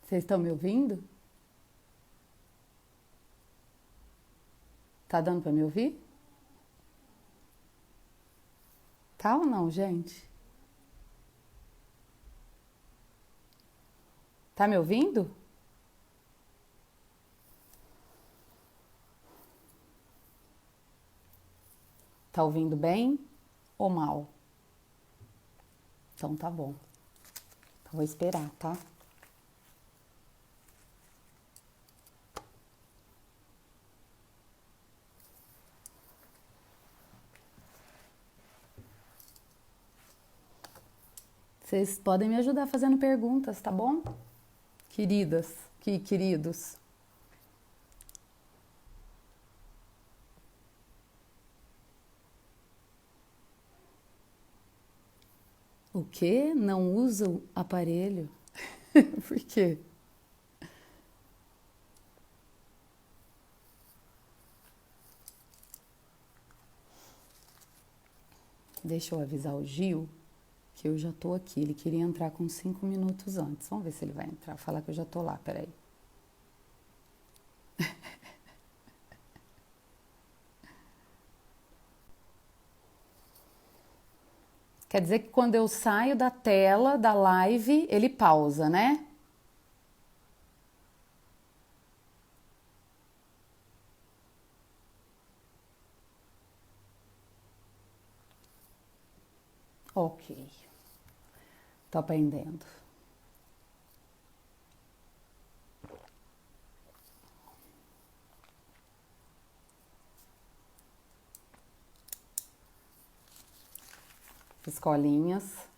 Vocês estão me ouvindo? Tá dando para me ouvir? Tá ou não, gente? Tá me ouvindo? Tá ouvindo bem ou mal? Então tá bom. Então vou esperar, tá? Vocês podem me ajudar fazendo perguntas, tá bom? Queridas, que queridos. O quê? Não usa o aparelho? Por quê? Deixa eu avisar o Gil que eu já tô aqui. Ele queria entrar com 5 minutos antes. Vamos ver se ele vai entrar. Falar que eu já tô lá, peraí. Quer dizer que quando eu saio da tela da live, ele pausa, né? Ok, tô aprendendo. Escolinhas.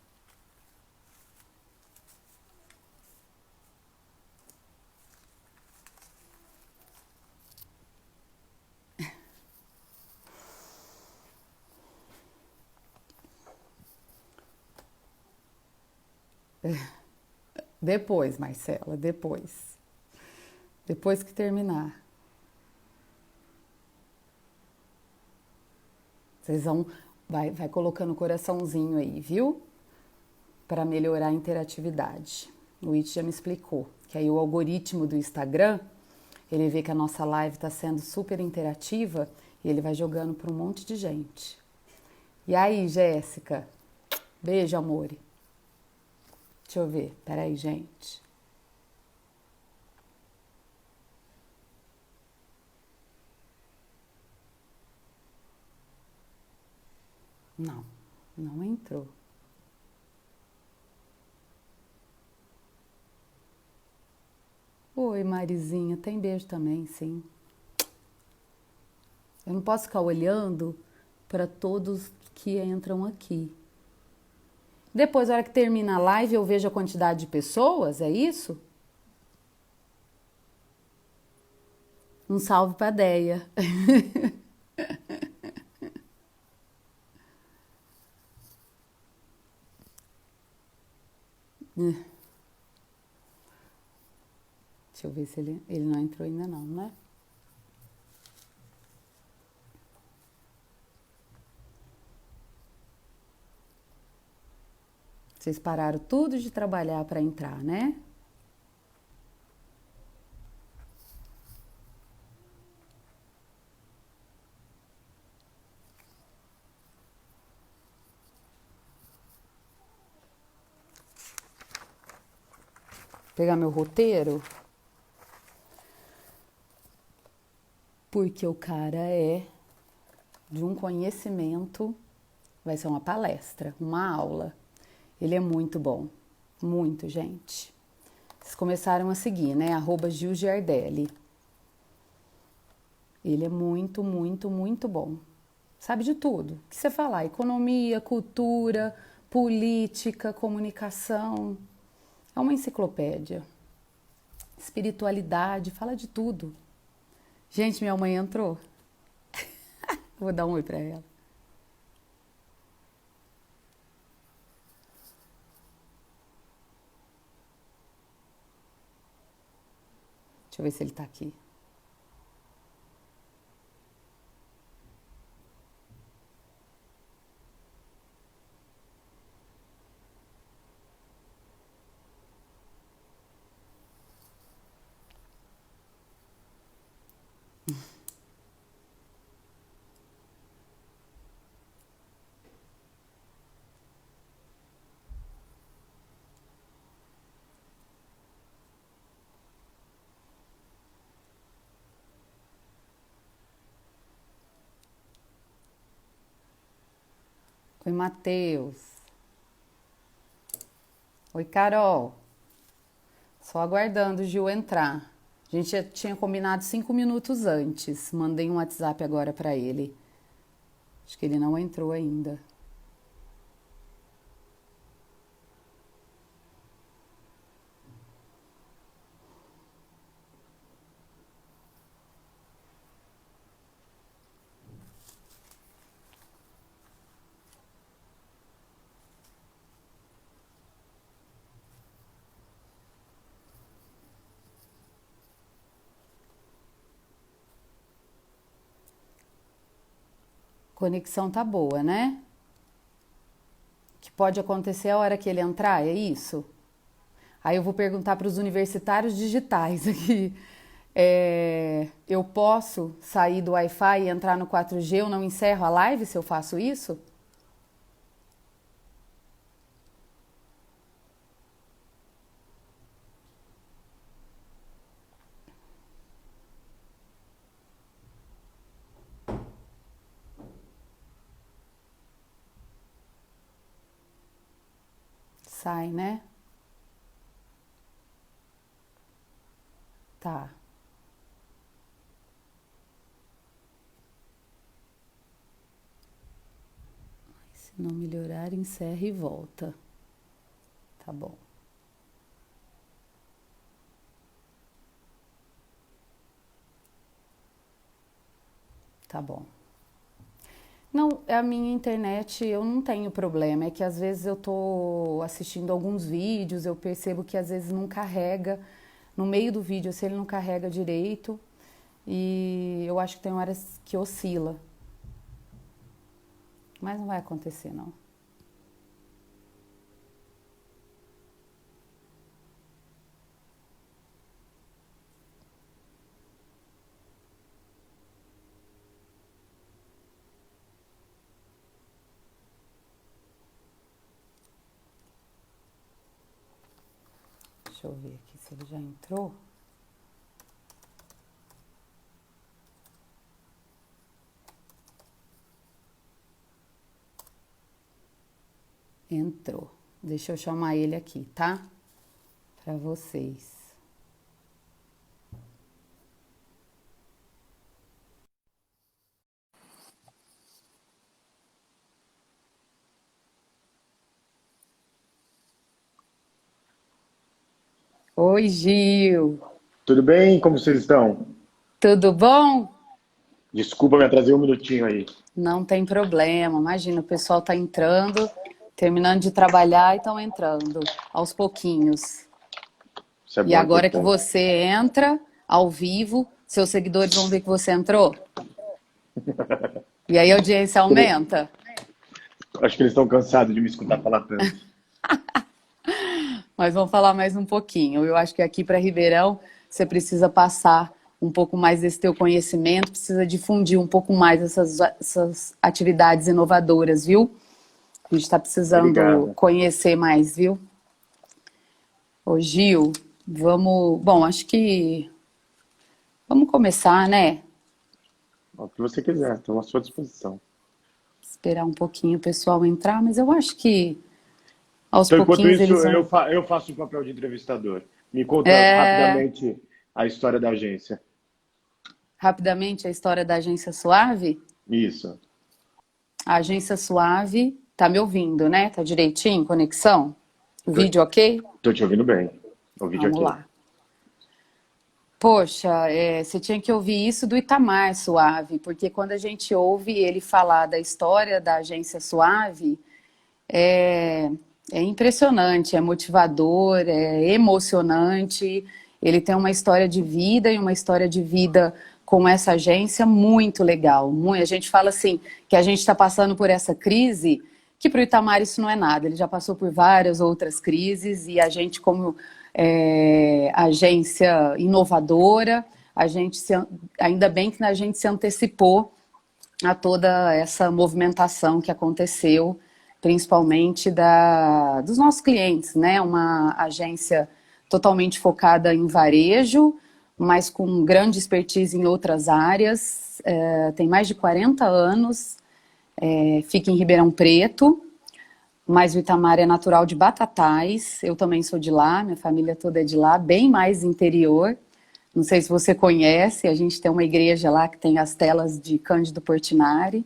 Depois, Marcela, depois. Depois que terminar. Vocês vão. Vai colocando o coraçãozinho aí, viu? Para melhorar a interatividade. O It já me explicou. Que aí o algoritmo do Instagram, ele vê que a nossa live está sendo super interativa e ele vai jogando para um monte de gente. E aí, Jéssica? Beijo, amor. Deixa eu ver. Peraí, gente. Não, não entrou. Oi, Marizinha, tem beijo também, sim. Eu não posso ficar olhando para todos que entram aqui. Depois, na hora que termina a live, eu vejo a quantidade de pessoas, é isso? Um salve pra Deia. Deixa eu ver se ele não entrou ainda não, né? Vocês pararam tudo de trabalhar para entrar, né? Pegar meu roteiro, porque o cara é de um conhecimento, vai ser uma palestra, uma aula. Ele é muito bom, muito, gente. Vocês começaram a seguir, né? @Gil Giardelli. Ele é muito, muito, muito bom. Sabe de tudo. O que você falar? Economia, cultura, política, comunicação. É uma enciclopédia. Espiritualidade, fala de tudo. Gente, minha mãe entrou. Vou dar um oi pra ela. Deixa eu ver se ele tá aqui. Oi, Matheus. Oi, Carol. Só aguardando o Gil entrar. A gente já tinha combinado 5 minutos antes. Mandei um WhatsApp agora pra ele. Acho que ele não entrou ainda. Conexão tá boa, né? Que pode acontecer a hora que ele entrar, é isso? Aí eu vou perguntar para os universitários digitais aqui. Eu posso sair do Wi-Fi e entrar no 4G? Eu não encerro a live se eu faço isso? Sai, né? Tá. Se não melhorar, encerra e volta. Tá bom. Tá bom. Não, é a minha internet, eu não tenho problema. É que às vezes eu tô assistindo alguns vídeos, eu percebo que às vezes não carrega. No meio do vídeo, se ele não carrega direito, e eu acho que tem horas que oscila. Mas não vai acontecer, não. Deixa eu ver aqui se ele já entrou. Entrou. Deixa eu chamar ele aqui, tá? Para vocês. Oi, Gil. Tudo bem? Como vocês estão? Tudo bom? Desculpa, me atrasei um minutinho aí. Não tem problema. Imagina, o pessoal tá entrando, terminando de trabalhar e estão entrando aos pouquinhos. Isso é E bom, é agora que importante. você entra ao vivo, seus seguidores vão ver que você entrou. E aí a audiência aumenta. Acho que eles estão cansados de me escutar falar tanto. Mas vamos falar mais um pouquinho. Eu acho que aqui para Ribeirão você precisa passar um pouco mais desse teu conhecimento, precisa difundir um pouco mais essas atividades inovadoras, viu? A gente está precisando Obrigado. conhecer mais, viu? Ô Gil, vamos. Bom, acho que vamos começar, né? O que você quiser, estou à sua disposição. Esperar um pouquinho o pessoal entrar, mas eu acho que aos Então, enquanto pouquinhos isso, eles vão. eu faço o papel de entrevistador. Me conta É, rapidamente a história da agência. rapidamente a história da Agência Suave. Isso. A Agência Suave, tá me ouvindo, né? Tá direitinho, conexão? O Tô, vídeo ok? tô te ouvindo bem. O vídeo Vamos aqui. lá. Poxa, você tinha que ouvir isso do Itamar Suave, porque quando a gente ouve ele falar da história da Agência Suave, é, é impressionante, é motivador, é emocionante. Ele tem uma história de vida e uma história de vida com essa agência muito legal. A gente fala assim que a gente está passando por essa crise, que para o Itamar isso não é nada. Ele já passou por várias outras crises e a gente, como agência inovadora, ainda bem que a gente se antecipou a toda essa movimentação que aconteceu, principalmente dos nossos clientes, né? Uma agência totalmente focada em varejo, mas com grande expertise em outras áreas, tem mais de 40 anos, fica em Ribeirão Preto, mas o Itamar é natural de Batatais, eu também sou de lá, minha família toda é de lá, bem mais interior. Não sei se você conhece, a gente tem uma igreja lá que tem as telas de Cândido Portinari,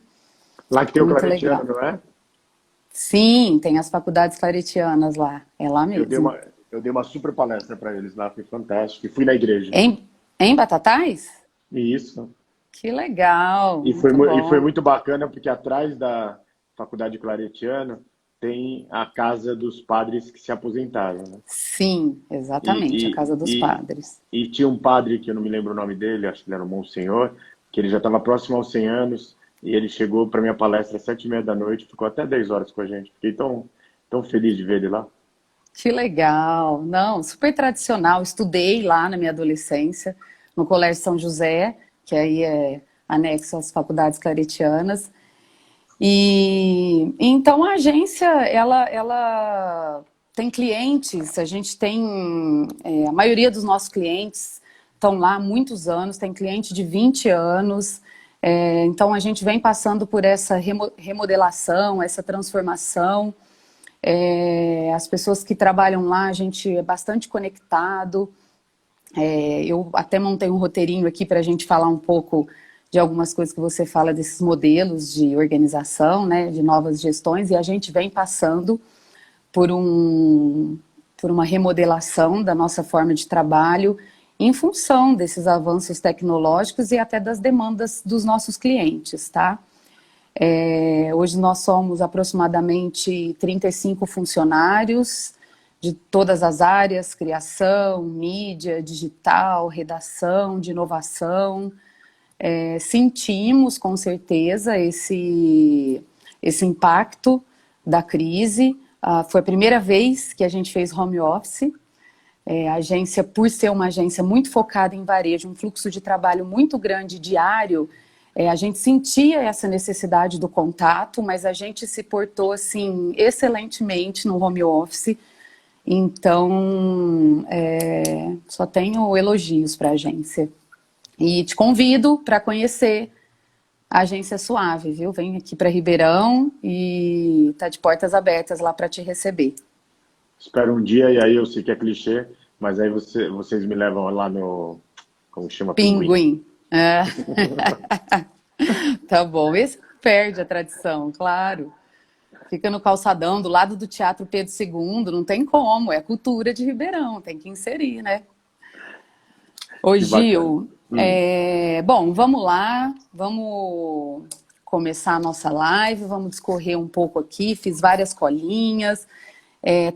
Lá que tem o muito Claretiano, legal. não é? Sim, tem as faculdades claretianas lá, é lá Eu dei mesmo. uma, eu dei uma super palestra para eles lá, foi fantástico. E fui na igreja. Em Batatais? E isso. Que legal, muito E foi bom. muito bacana porque atrás da Faculdade Claretiano tem a casa dos padres que se aposentaram, né? Sim, exatamente, a E, Casa dos e, Padres. e tinha um padre, que eu não me lembro o nome dele, acho que ele era o Monsenhor, que ele já estava próximo aos 100 anos, e ele chegou para minha palestra às 7h30 da noite, ficou até 10 horas com a gente. Fiquei tão feliz de ver ele lá. Que legal. Não, super tradicional. Estudei lá na minha adolescência, no Colégio São José, que aí é anexo às faculdades claretianas. E então a agência, ela tem clientes, a gente tem, a maioria dos nossos clientes estão lá há muitos anos, tem cliente de 20 anos, então a gente vem passando por essa remodelação, essa transformação. As pessoas que trabalham lá, a gente é bastante conectado. Eu até montei um roteirinho aqui para a gente falar um pouco de algumas coisas que você fala desses modelos de organização, né, de novas gestões, e a gente vem passando por, por uma remodelação da nossa forma de trabalho em função desses avanços tecnológicos e até das demandas dos nossos clientes, tá? Hoje nós somos aproximadamente 35 funcionários de todas as áreas, criação, mídia, digital, redação, de inovação. Sentimos com certeza esse impacto da crise. Foi a primeira vez que a gente fez home office. A agência, por ser uma agência muito focada em varejo, um fluxo de trabalho muito grande diário, a gente sentia essa necessidade do contato, mas a gente se portou assim excelentemente no home office. Então, só tenho elogios para a agência. E te convido para conhecer a Agência Suave, viu? Vem aqui para Ribeirão e tá de portas abertas lá para te receber. Espero um dia, e aí eu sei que é clichê, mas aí vocês me levam lá no, como chama, Pinguim. Pinguim. É. Tá bom. Esse perde a tradição, claro. Fica no calçadão, do lado do Teatro Pedro II, não tem como, é cultura de Ribeirão, tem que inserir, né? Ô Que bacana. Gil, bom, vamos lá, vamos começar a nossa live, vamos discorrer um pouco aqui, fiz várias colinhas,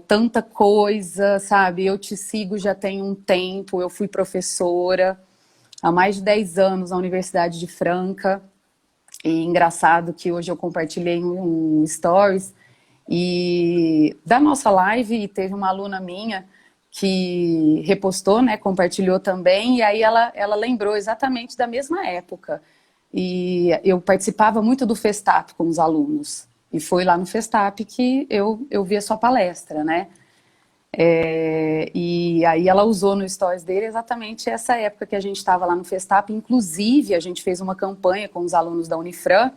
tanta coisa, sabe? Eu te sigo já tem um tempo, eu fui professora há mais de 10 anos na Universidade de Franca, e engraçado que hoje eu compartilhei um stories e da nossa live e teve uma aluna minha que repostou, né, compartilhou também, e aí ela lembrou exatamente da mesma época. E eu participava muito do Festap com os alunos, e foi lá no Festap que eu vi a sua palestra, né? E aí ela usou no stories dele exatamente essa época que a gente estava lá no Festap, inclusive a gente fez uma campanha com os alunos da Unifran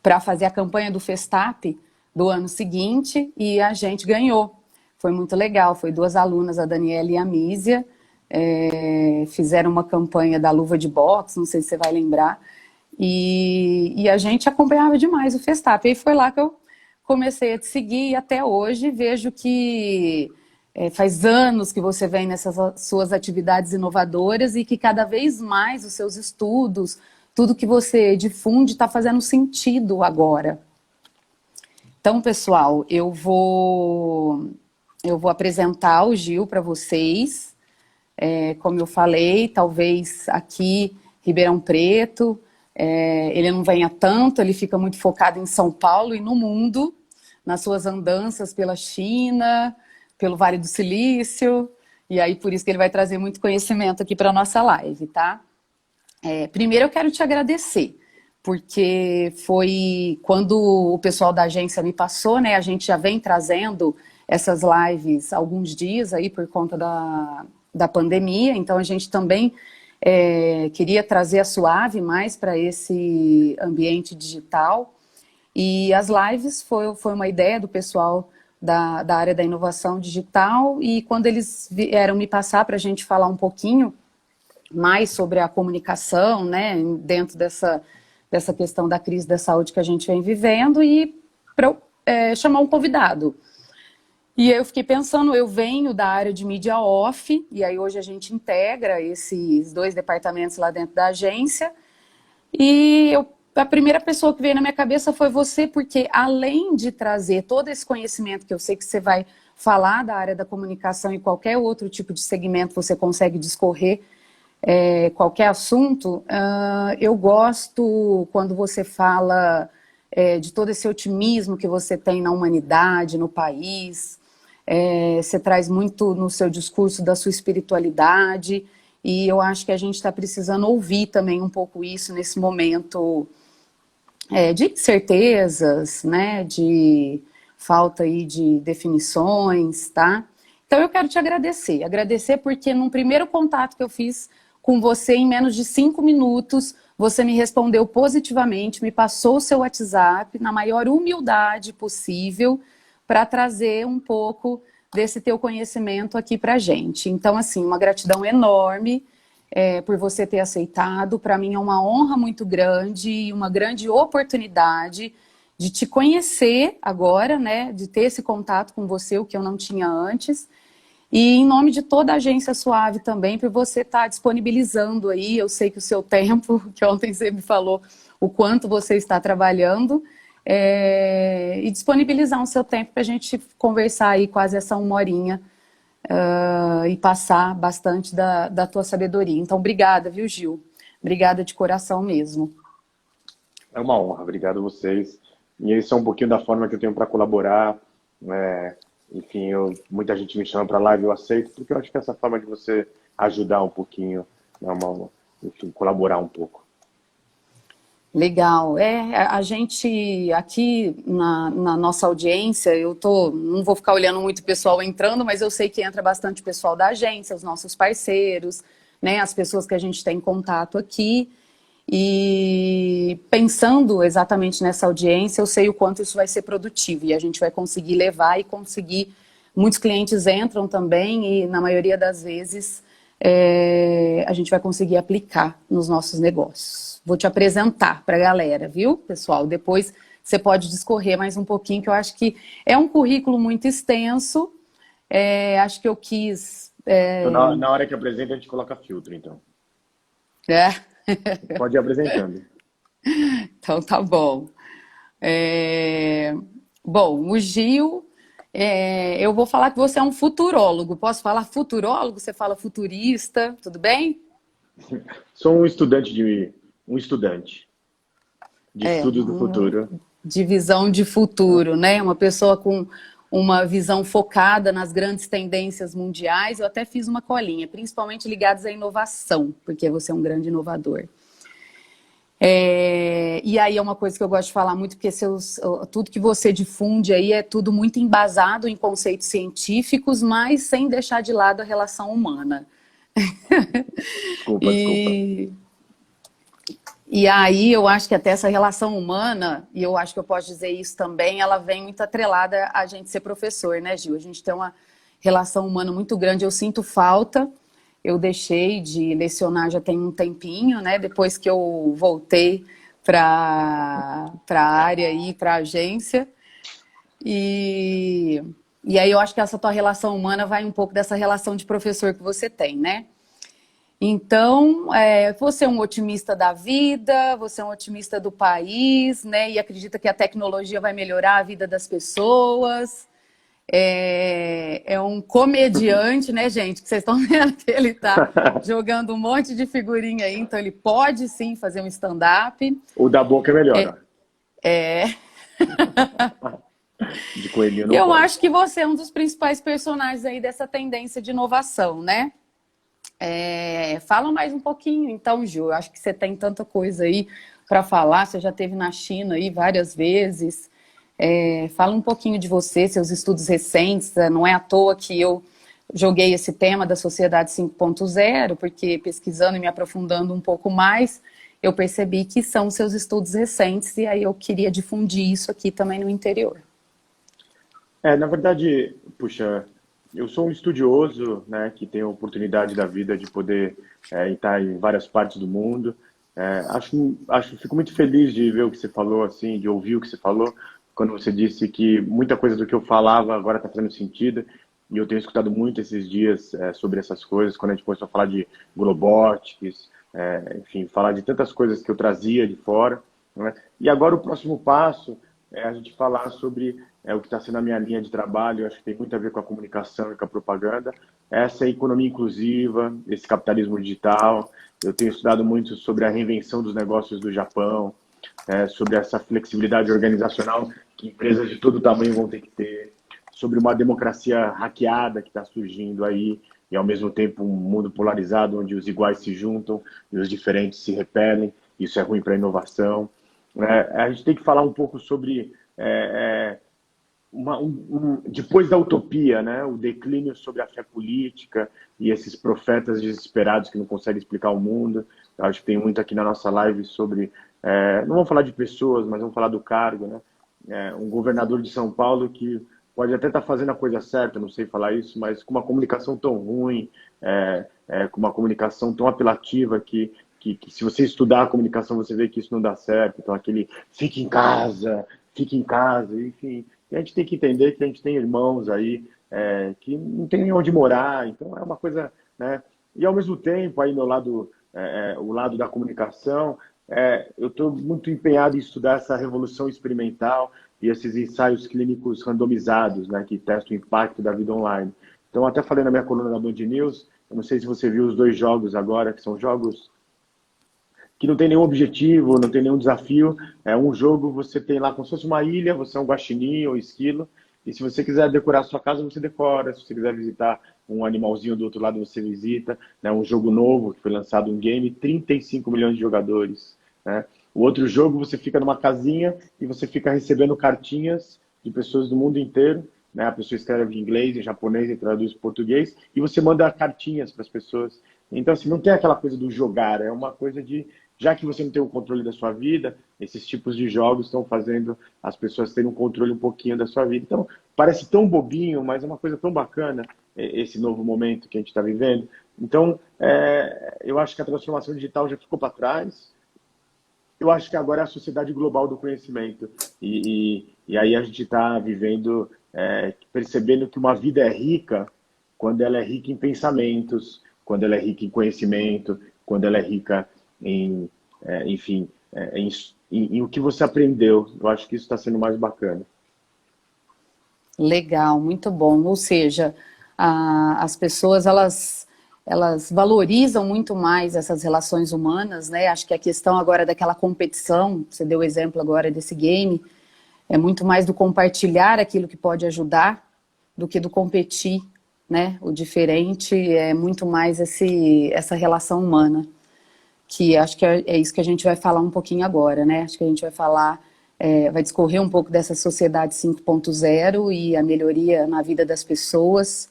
para fazer a campanha do Festap do ano seguinte e a gente ganhou. Foi muito legal, foi duas alunas, a Daniela e a Mísia, fizeram uma campanha da luva de boxe, não sei se você vai lembrar, e a gente acompanhava demais o Festap. E foi lá que eu comecei a te seguir e até hoje vejo que faz anos que você vem nessas suas atividades inovadoras e que cada vez mais os seus estudos, tudo que você difunde está fazendo sentido agora. Então, pessoal, eu vou apresentar o Gil para vocês. Como eu falei, talvez aqui, Ribeirão Preto, ele não venha tanto, ele fica muito focado em São Paulo e no mundo, nas suas andanças pela China, pelo Vale do Silício, e aí por isso que ele vai trazer muito conhecimento aqui para a nossa live, tá? Primeiro eu quero te agradecer, porque foi quando o pessoal da agência me passou, né? A gente já vem trazendo essas lives há alguns dias aí por conta da pandemia, então a gente também queria trazer a Suave mais para esse ambiente digital. E as lives foi uma ideia do pessoal da área da inovação digital, e quando eles vieram me passar para a gente falar um pouquinho mais sobre a comunicação, né, dentro dessa questão da crise da saúde que a gente vem vivendo, e para chamar um convidado. E eu fiquei pensando, eu venho da área de mídia off, e aí hoje a gente integra esses 2 departamentos lá dentro da agência, e a primeira pessoa que veio na minha cabeça foi você, porque além de trazer todo esse conhecimento, que eu sei que você vai falar da área da comunicação e qualquer outro tipo de segmento você consegue discorrer qualquer assunto, eu gosto quando você fala de todo esse otimismo que você tem na humanidade, no país. Você traz muito no seu discurso da sua espiritualidade, e eu acho que a gente está precisando ouvir também um pouco isso nesse momento de incertezas, né, de falta aí de definições, tá? Então eu quero te agradecer porque num primeiro contato que eu fiz com você, em menos de 5 minutos, você me respondeu positivamente, me passou o seu WhatsApp na maior humildade possível para trazer um pouco desse teu conhecimento aqui para a gente. Então, assim, uma gratidão enorme por você ter aceitado. Para mim é uma honra muito grande e uma grande oportunidade de te conhecer agora, né, de ter esse contato com você, o que eu não tinha antes. E em nome de toda a Agência Suave também, por você estar disponibilizando aí, eu sei que o seu tempo, que ontem você me falou o quanto você está trabalhando, e disponibilizar o seu tempo para a gente conversar aí quase essa 1 horinha e passar bastante da tua sabedoria. Então, obrigada, viu, Gil? Obrigada de coração mesmo. É uma honra, obrigado a vocês. E isso é um pouquinho da forma que eu tenho para colaborar. Enfim, muita gente me chama para live, eu aceito, porque eu acho que essa forma de você ajudar um pouquinho, enfim, colaborar um pouco. Legal. A gente aqui na nossa audiência, não vou ficar olhando muito o pessoal entrando, mas eu sei que entra bastante pessoal da agência, os nossos parceiros, né, as pessoas que a gente tem contato aqui. E pensando exatamente nessa audiência, eu sei o quanto isso vai ser produtivo e a gente vai conseguir levar e conseguir. Muitos clientes entram também e, na maioria das vezes, a gente vai conseguir aplicar nos nossos negócios. Vou te apresentar para a galera, viu, pessoal? Depois você pode discorrer mais um pouquinho, que eu acho que é um currículo muito extenso. Acho que eu quis... Então, na hora que apresenta, a gente coloca filtro, então. Pode ir apresentando. Então tá bom. Bom, o Gil, eu vou falar que você é um futurólogo. Posso falar futurólogo? Você fala futurista, tudo bem? Sou um estudante de estudos do futuro. De visão de futuro, né? Uma pessoa com uma visão focada nas grandes tendências mundiais. Eu até fiz uma colinha, principalmente ligadas à inovação, porque você é um grande inovador. E aí é uma coisa que eu gosto de falar muito, porque tudo que você difunde aí é tudo muito embasado em conceitos científicos, mas sem deixar de lado a relação humana. Desculpa. E aí eu acho que até essa relação humana, e eu acho que eu posso dizer isso também, ela vem muito atrelada a gente ser professor, né, Gil? A gente tem uma relação humana muito grande, eu sinto falta. Eu deixei de lecionar já tem um tempinho, né? Depois que eu voltei para a área e para a agência. E aí eu acho que essa tua relação humana vai um pouco dessa relação de professor que você tem, né? Então, você é um otimista da vida, você é um otimista do país, né? E acredita que a tecnologia vai melhorar a vida das pessoas. É um comediante, né, gente? Que vocês estão vendo que ele está jogando um monte de figurinha aí, então ele pode sim fazer um stand-up. O da boca é melhor. De coelhinho não Eu pode. acho que você é um dos principais personagens aí dessa tendência de inovação, né? Fala mais um pouquinho, então, Ju. Eu acho que você tem tanta coisa aí para falar. Você já esteve na China aí várias vezes. Fala um pouquinho de você, seus estudos recentes. Não é à toa que eu joguei esse tema da Sociedade 5.0, porque pesquisando e me aprofundando um pouco mais, eu percebi que são seus estudos recentes, e aí eu queria difundir isso aqui também no interior. Na verdade, puxa, eu sou um estudioso, né, que tem a oportunidade da vida de poder estar em várias partes do mundo. Fico muito feliz de ver o que você falou, assim, de ouvir o que você falou, quando você disse que muita coisa do que eu falava agora está fazendo sentido. E eu tenho escutado muito esses dias sobre essas coisas, quando a gente começou a falar de robotics, enfim, falar de tantas coisas que eu trazia de fora, né? E agora o próximo passo é a gente falar sobre o que está sendo a minha linha de trabalho. Eu acho que tem muito a ver com a comunicação e com a propaganda. Essa é a economia inclusiva, esse capitalismo digital. Eu tenho estudado muito sobre a reinvenção dos negócios do Japão, sobre essa flexibilidade organizacional que empresas de todo tamanho vão ter que ter, sobre uma democracia hackeada que está surgindo aí, e ao mesmo tempo um mundo polarizado onde os iguais se juntam e os diferentes se repelem. Isso é ruim para a inovação. A gente tem que falar um pouco sobre depois da utopia, né? O declínio sobre a fé política e esses profetas desesperados que não conseguem explicar o mundo. Eu acho que tem muito aqui na nossa live sobre, não vamos falar de pessoas, mas vamos falar do cargo, né? Um governador de São Paulo que pode até estar fazendo a coisa certa, não sei falar isso, mas com uma comunicação tão ruim, com uma comunicação tão apelativa que se você estudar a comunicação você vê que isso não dá certo. Então aquele fique em casa, enfim. E a gente tem que entender que a gente tem irmãos aí que não tem nem onde morar, então é uma coisa, né? E ao mesmo tempo, aí meu lado, o lado da comunicação, eu estou muito empenhado em estudar essa revolução experimental e esses ensaios clínicos randomizados, né, que testam o impacto da vida online. Então, até falei na minha coluna da Band News, eu não sei se você viu os 2 jogos agora, que são jogos que não tem nenhum objetivo, não tem nenhum desafio. É um jogo, você tem lá como se fosse uma ilha, você é um guaxinim ou esquilo, e se você quiser decorar a sua casa, você decora. Se você quiser visitar um animalzinho do outro lado, você visita. É um jogo novo, que foi lançado um game, 35 milhões de jogadores, né? O outro jogo, você fica numa casinha e você fica recebendo cartinhas de pessoas do mundo inteiro, né? A pessoa escreve em inglês, em japonês e traduz em português, e você manda cartinhas para as pessoas. Então, assim, não tem aquela coisa do jogar, é uma coisa de, já que você não tem o controle da sua vida, esses tipos de jogos estão fazendo as pessoas terem um controle um pouquinho da sua vida. Então, parece tão bobinho, mas é uma coisa tão bacana, esse novo momento que a gente está vivendo. Então, eu acho que a transformação digital já ficou para trás. Eu acho que agora é a sociedade global do conhecimento. E aí a gente está vivendo, percebendo que uma vida é rica quando ela é rica em pensamentos, quando ela é rica em conhecimento, quando ela é rica enfim, em o que você aprendeu. Eu acho que isso está sendo mais bacana. Legal, muito bom. Ou seja, as pessoas, elas valorizam muito mais essas relações humanas, né? Acho que a questão agora daquela competição, você deu o exemplo agora desse game, é muito mais do compartilhar aquilo que pode ajudar do que do competir, né? O diferente é muito mais essa relação humana, que acho que é isso que a gente vai falar um pouquinho agora, né? Acho que a gente vai falar, vai discorrer um pouco dessa sociedade 5.0 e a melhoria na vida das pessoas,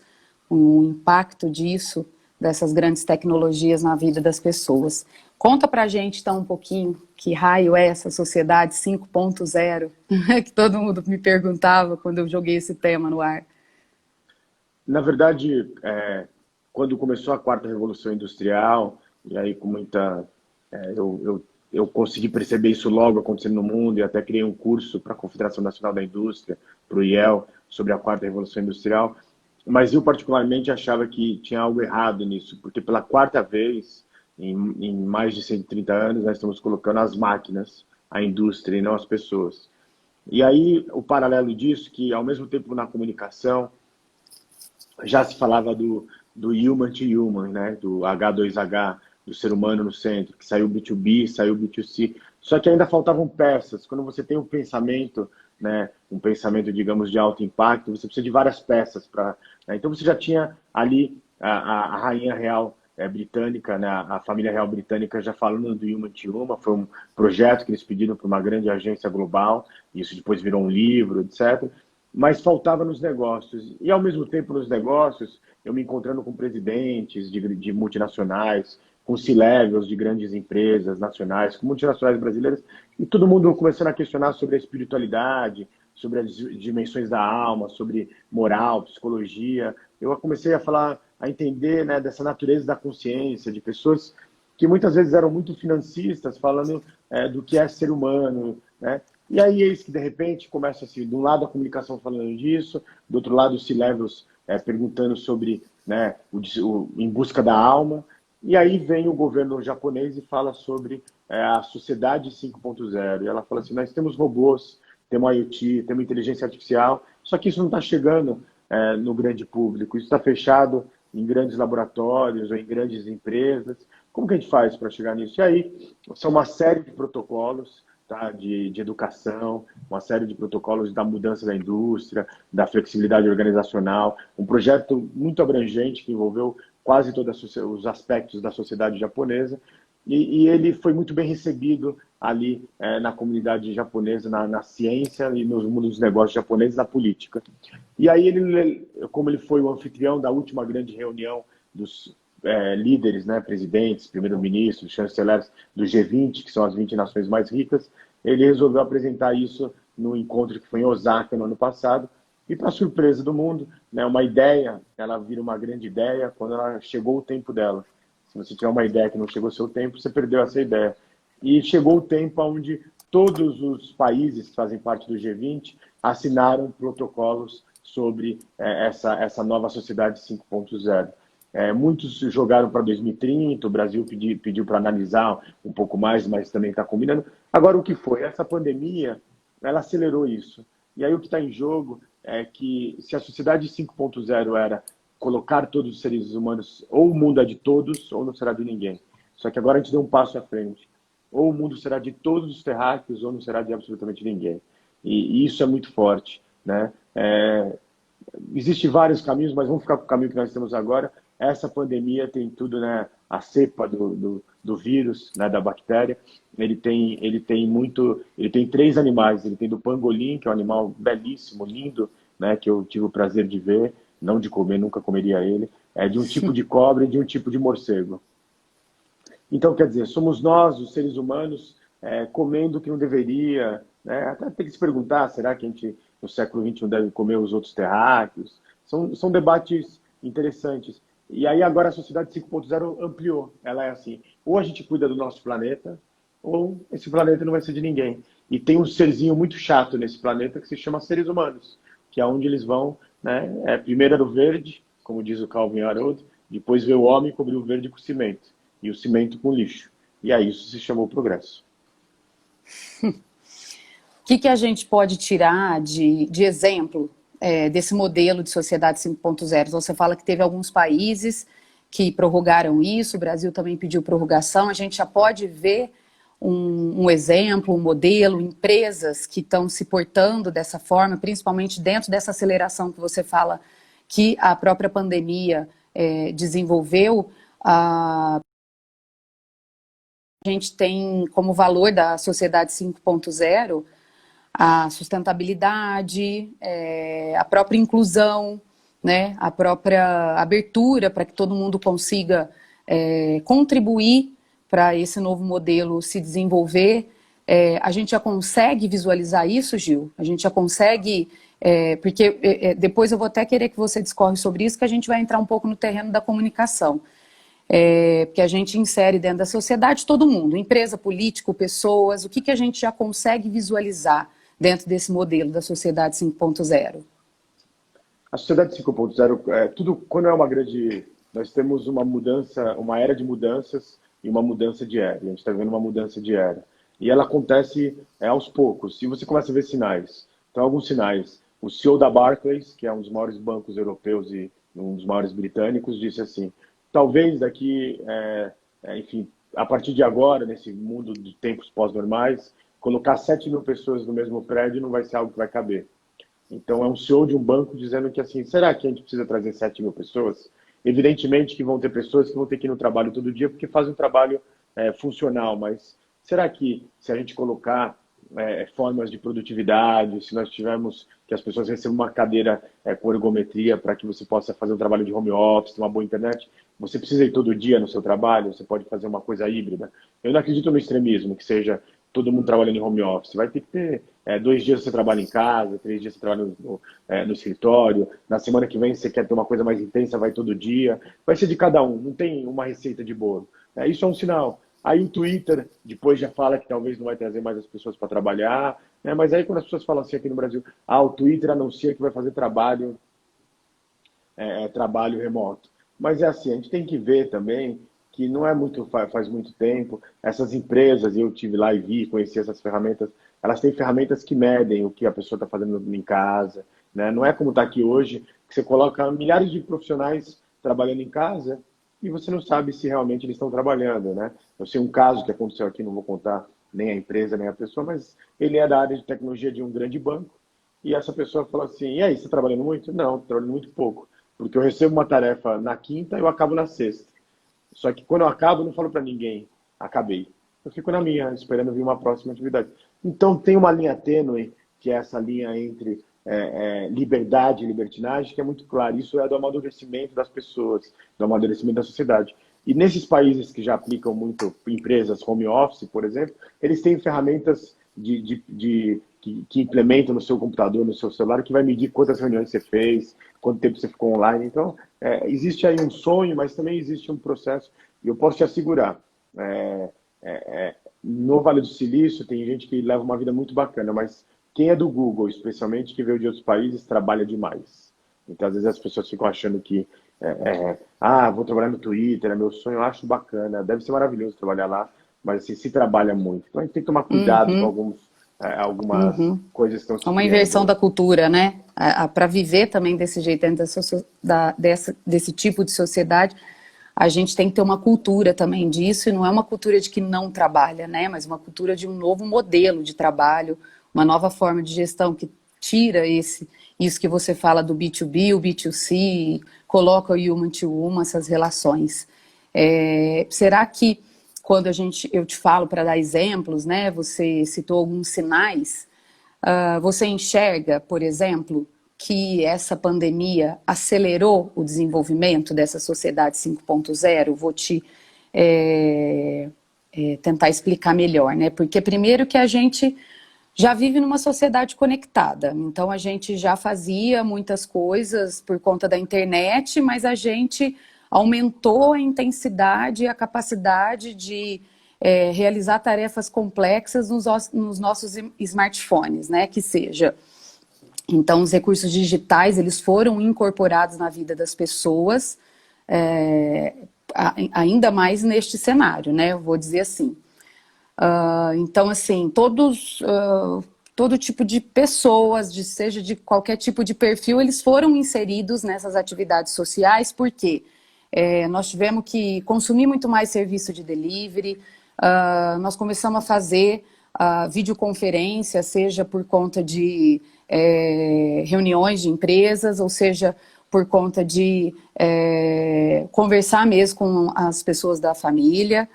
o impacto disso, dessas grandes tecnologias na vida das pessoas. Conta pra gente, então, um pouquinho que raio é essa sociedade 5.0, que todo mundo me perguntava quando eu joguei esse tema no ar. Na verdade, quando começou a quarta revolução industrial, e aí com muita... eu consegui perceber isso logo acontecendo no mundo, e até criei um curso para a Confederação Nacional da Indústria, para o IEL, sobre a quarta revolução industrial. Mas eu particularmente achava que tinha algo errado nisso, porque pela quarta vez, em mais de 130 anos, nós estamos colocando as máquinas, a indústria e não as pessoas. E aí o paralelo disso, que ao mesmo tempo na comunicação, já se falava do human to human, né? Do H2H, do ser humano no centro, que saiu B2B, saiu B2C, só que ainda faltavam peças. Quando você tem um pensamento, né, um pensamento, digamos, de alto impacto, você precisa de várias peças para... Né? Então você já tinha ali a rainha real britânica, né, a família real britânica já falando do Human to Human, foi um projeto que eles pediram para uma grande agência global, isso depois virou um livro, etc. Mas faltava nos negócios. E ao mesmo tempo nos negócios, eu me encontrando com presidentes de multinacionais, com C-levels de grandes empresas nacionais, com multinacionais brasileiras, e todo mundo começando a questionar sobre a espiritualidade, sobre as dimensões da alma, sobre moral, psicologia. Eu comecei a falar, a entender, né, dessa natureza da consciência, de pessoas que muitas vezes eram muito financistas, falando do que é ser humano, né? E aí, eis que, de repente, começa assim, de um lado a comunicação falando disso, do outro lado os C-levels perguntando sobre, né, em busca da alma, e aí vem o governo japonês e fala sobre a sociedade 5.0, e ela fala assim, nós temos robôs, temos IoT, temos inteligência artificial, só que isso não está chegando no grande público, isso está fechado em grandes laboratórios ou em grandes empresas. Como que a gente faz para chegar nisso? E aí, são uma série de protocolos, tá, de educação, uma série de protocolos da mudança da indústria, da flexibilidade organizacional, um projeto muito abrangente que envolveu quase todos os aspectos da sociedade japonesa, e ele foi muito bem recebido ali na comunidade japonesa, na ciência e no mundo dos negócios japoneses, na política. E aí, como ele foi o anfitrião da última grande reunião dos líderes, né, presidentes, primeiro-ministros, chanceleres do G20, que são as 20 nações mais ricas, ele resolveu apresentar isso no encontro que foi em Osaka no ano passado, e para surpresa do mundo, né, uma ideia, ela vira uma grande ideia quando ela chegou o tempo dela. Se você tiver uma ideia que não chegou ao seu tempo, você perdeu essa ideia. E chegou o tempo onde todos os países que fazem parte do G20 assinaram protocolos sobre essa nova sociedade 5.0. Muitos jogaram para 2030, o Brasil pediu para analisar um pouco mais, mas também está combinando. Agora, o que foi? Essa pandemia, ela acelerou isso. E aí o que está em jogo é que se a sociedade 5.0 era colocar todos os seres humanos, ou o mundo é de todos, ou não será de ninguém. Só que agora a gente deu um passo à frente. Ou o mundo será de todos os terráqueos, ou não será de absolutamente ninguém. E isso é muito forte, né? Existem vários caminhos, mas vamos ficar com o caminho que nós temos agora. Essa pandemia tem tudo, né? A cepa do vírus, né? Da bactéria. Ele tem 3 animais. Ele tem do pangolim, que é um animal belíssimo, lindo, né? Que eu tive o prazer de ver, não de comer, nunca comeria ele. É de um tipo de cobra e de um tipo de morcego. Então, quer dizer, somos nós, os seres humanos, comendo o que não deveria, né? Até tem que se perguntar, será que a gente, no século XXI, deve comer os outros terráqueos? São debates interessantes. E aí agora a sociedade 5.0 ampliou. Ela é assim, ou a gente cuida do nosso planeta, ou esse planeta não vai ser de ninguém. E tem um serzinho muito chato nesse planeta que se chama seres humanos, que é onde eles vão, né? Primeiro era o verde, como diz o Calvin Haroldo, depois veio o homem e cobriu o verde com cimento, e o cimento com lixo. E aí isso se chamou progresso. O que a gente pode tirar de exemplo desse modelo de sociedade 5.0? Você fala que teve alguns países que prorrogaram isso, o Brasil também pediu prorrogação, a gente já pode ver um exemplo, um modelo, empresas que estão se portando dessa forma, principalmente dentro dessa aceleração que você fala que a própria pandemia desenvolveu. A gente tem como valor da sociedade 5.0 a sustentabilidade, a própria inclusão, né, a própria abertura para que todo mundo consiga contribuir para esse novo modelo se desenvolver. A gente já consegue visualizar isso, Gil? A gente já consegue, porque depois eu vou até querer que você discorre sobre isso, que a gente vai entrar um pouco no terreno da comunicação. Porque a gente insere dentro da sociedade todo mundo, empresa, político, pessoas, o que a gente já consegue visualizar dentro desse modelo da sociedade 5.0? A sociedade 5.0, tudo quando é uma grande... Nós temos uma mudança, uma era de mudanças e uma mudança de era. A gente está vendo uma mudança de era. E ela acontece aos poucos. E você começa a ver sinais. Então, alguns sinais. O CEO da Barclays, que é um dos maiores bancos europeus e um dos maiores britânicos, disse assim, talvez daqui, enfim, a partir de agora, nesse mundo de tempos pós-normais, colocar 7 mil pessoas no mesmo prédio não vai ser algo que vai caber. Então, é um CEO de um banco dizendo que, assim, será que a gente precisa trazer 7 mil pessoas? Evidentemente que vão ter pessoas que vão ter que ir no trabalho todo dia porque fazem um trabalho funcional, mas será que se a gente colocar formas de produtividade, se nós tivermos que as pessoas recebam uma cadeira com ergometria para que você possa fazer um trabalho de home office, ter uma boa internet, você precisa ir todo dia no seu trabalho, você pode fazer uma coisa híbrida. Eu não acredito no extremismo, que seja todo mundo trabalhando em home office. Vai ter que ter 2 dias você trabalha em casa, 3 dias você trabalha no escritório, na semana que vem você quer ter uma coisa mais intensa, vai todo dia. Vai ser de cada um, não tem uma receita de bolo. Isso é um sinal. Aí o Twitter depois já fala que talvez não vai trazer mais as pessoas para trabalhar, né? Mas aí quando as pessoas falam assim aqui no Brasil, o Twitter anuncia que vai fazer trabalho remoto. Mas é assim, a gente tem que ver também que não é muito, faz muito tempo, essas empresas, eu tive lá e vi, conheci essas ferramentas, elas têm ferramentas que medem o que a pessoa está fazendo em casa, né? Não é como está aqui hoje, que você coloca milhares de profissionais trabalhando em casa e você não sabe se realmente eles estão trabalhando, né? Eu sei um caso que aconteceu aqui, não vou contar nem a empresa, nem a pessoa, mas ele é da área de tecnologia de um grande banco e essa pessoa falou assim, e aí, você está trabalhando muito? Não, estou trabalhando muito pouco, porque eu recebo uma tarefa na quinta e eu acabo na sexta. Só que quando eu acabo, eu não falo para ninguém, acabei. Eu fico na minha, esperando vir uma próxima atividade. Então tem uma linha tênue, que é essa linha entre liberdade e libertinagem, que é muito clara. Isso é do amadurecimento das pessoas, do amadurecimento da sociedade. E nesses países que já aplicam muito empresas home office, por exemplo, eles têm ferramentas que implementam no seu computador, no seu celular, que vai medir quantas reuniões você fez, quanto tempo você ficou online. Então, existe aí um sonho, mas também existe um processo. E eu posso te assegurar, no Vale do Silício tem gente que leva uma vida muito bacana, mas quem é do Google, especialmente, que veio de outros países, trabalha demais. Então, às vezes as pessoas ficam achando que, vou trabalhar no Twitter, é meu sonho, eu acho bacana, deve ser maravilhoso trabalhar lá, mas assim, se trabalha muito. Então, a gente tem que tomar cuidado com Uhum, algumas uhum. coisas que estão É se uma inversão criando. da cultura, né? Para viver também desse jeito, dentro desse tipo de sociedade, a gente tem que ter uma cultura também disso, e não é uma cultura de que não trabalha, né? Mas uma cultura de um novo modelo de trabalho, uma nova forma de gestão que tira isso que você fala do B2B, o B2C, coloca o human to human, essas relações. Será que quando eu te falo para dar exemplos, né? Você citou alguns sinais. Você enxerga, por exemplo, que essa pandemia acelerou o desenvolvimento dessa sociedade 5.0? Vou te tentar explicar melhor, né? Porque primeiro que a gente já vive numa sociedade conectada, então a gente já fazia muitas coisas por conta da internet, mas a gente aumentou a intensidade e a capacidade de realizar tarefas complexas nos nossos smartphones, né? Que seja. Então, os recursos digitais, eles foram incorporados na vida das pessoas, ainda mais neste cenário, né? Eu vou dizer assim. Então, assim, todo tipo de pessoas, seja de qualquer tipo de perfil, eles foram inseridos nessas atividades sociais, porque nós tivemos que consumir muito mais serviço de delivery, nós começamos a fazer videoconferência, seja por conta de reuniões de empresas, ou seja, por conta de conversar mesmo com as pessoas da família.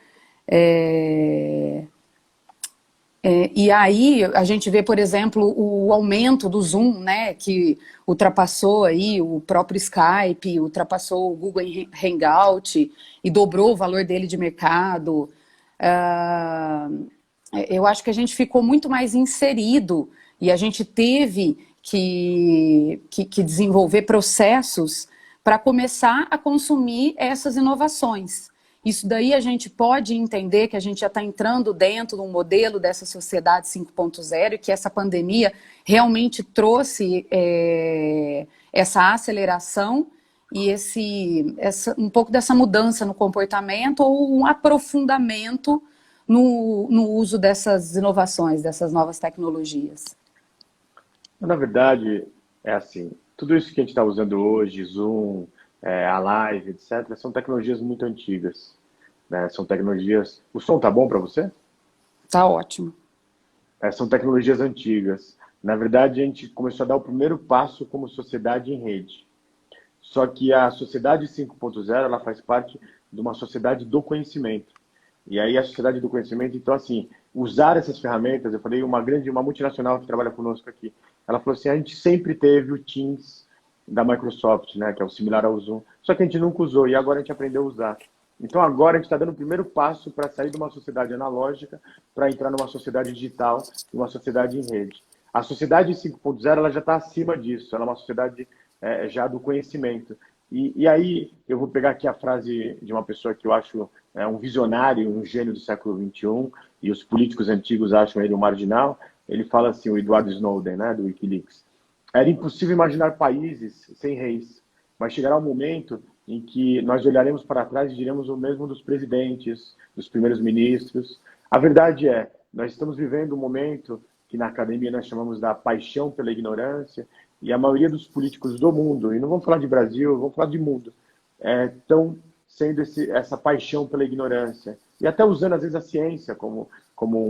E aí a gente vê, por exemplo, o aumento do Zoom, né, que ultrapassou aí o próprio Skype, ultrapassou o Google Hangout e dobrou o valor dele de mercado. Eu acho que a gente ficou muito mais inserido e a gente teve que desenvolver processos para começar a consumir essas inovações. Isso daí a gente pode entender que a gente já está entrando dentro de um modelo dessa sociedade 5.0 e que essa pandemia realmente trouxe essa aceleração e um pouco dessa mudança no comportamento ou um aprofundamento no uso dessas inovações, dessas novas tecnologias. Na verdade, é assim, tudo isso que a gente está usando hoje, Zoom, a live, etc., são tecnologias muito antigas, né? São tecnologias... O som tá bom para você? Tá ótimo. São tecnologias antigas. Na verdade, a gente começou a dar o primeiro passo como sociedade em rede. Só que a sociedade 5.0, ela faz parte de uma sociedade do conhecimento. E aí a sociedade do conhecimento, então assim, usar essas ferramentas, eu falei, uma multinacional que trabalha conosco aqui, ela falou assim, a gente sempre teve o Teams da Microsoft, né, que é o similar ao Zoom, só que a gente nunca usou e agora a gente aprendeu a usar. Então agora a gente está dando o primeiro passo para sair de uma sociedade analógica para entrar numa sociedade digital, uma sociedade em rede. A sociedade 5.0 ela já está acima disso, ela é uma sociedade já do conhecimento. E aí eu vou pegar aqui a frase de uma pessoa que eu acho um visionário, um gênio do século XXI, e os políticos antigos acham ele um marginal. Ele fala assim, o Edward Snowden, né, do Wikileaks. Era impossível imaginar países sem reis, mas chegará um momento em que nós olharemos para trás e diremos o mesmo dos presidentes, dos primeiros ministros. A verdade é, nós estamos vivendo um momento que na academia nós chamamos da paixão pela ignorância, e a maioria dos políticos do mundo, e não vamos falar de Brasil, vamos falar de mundo, estão sendo essa paixão pela ignorância. E até usando, às vezes, a ciência como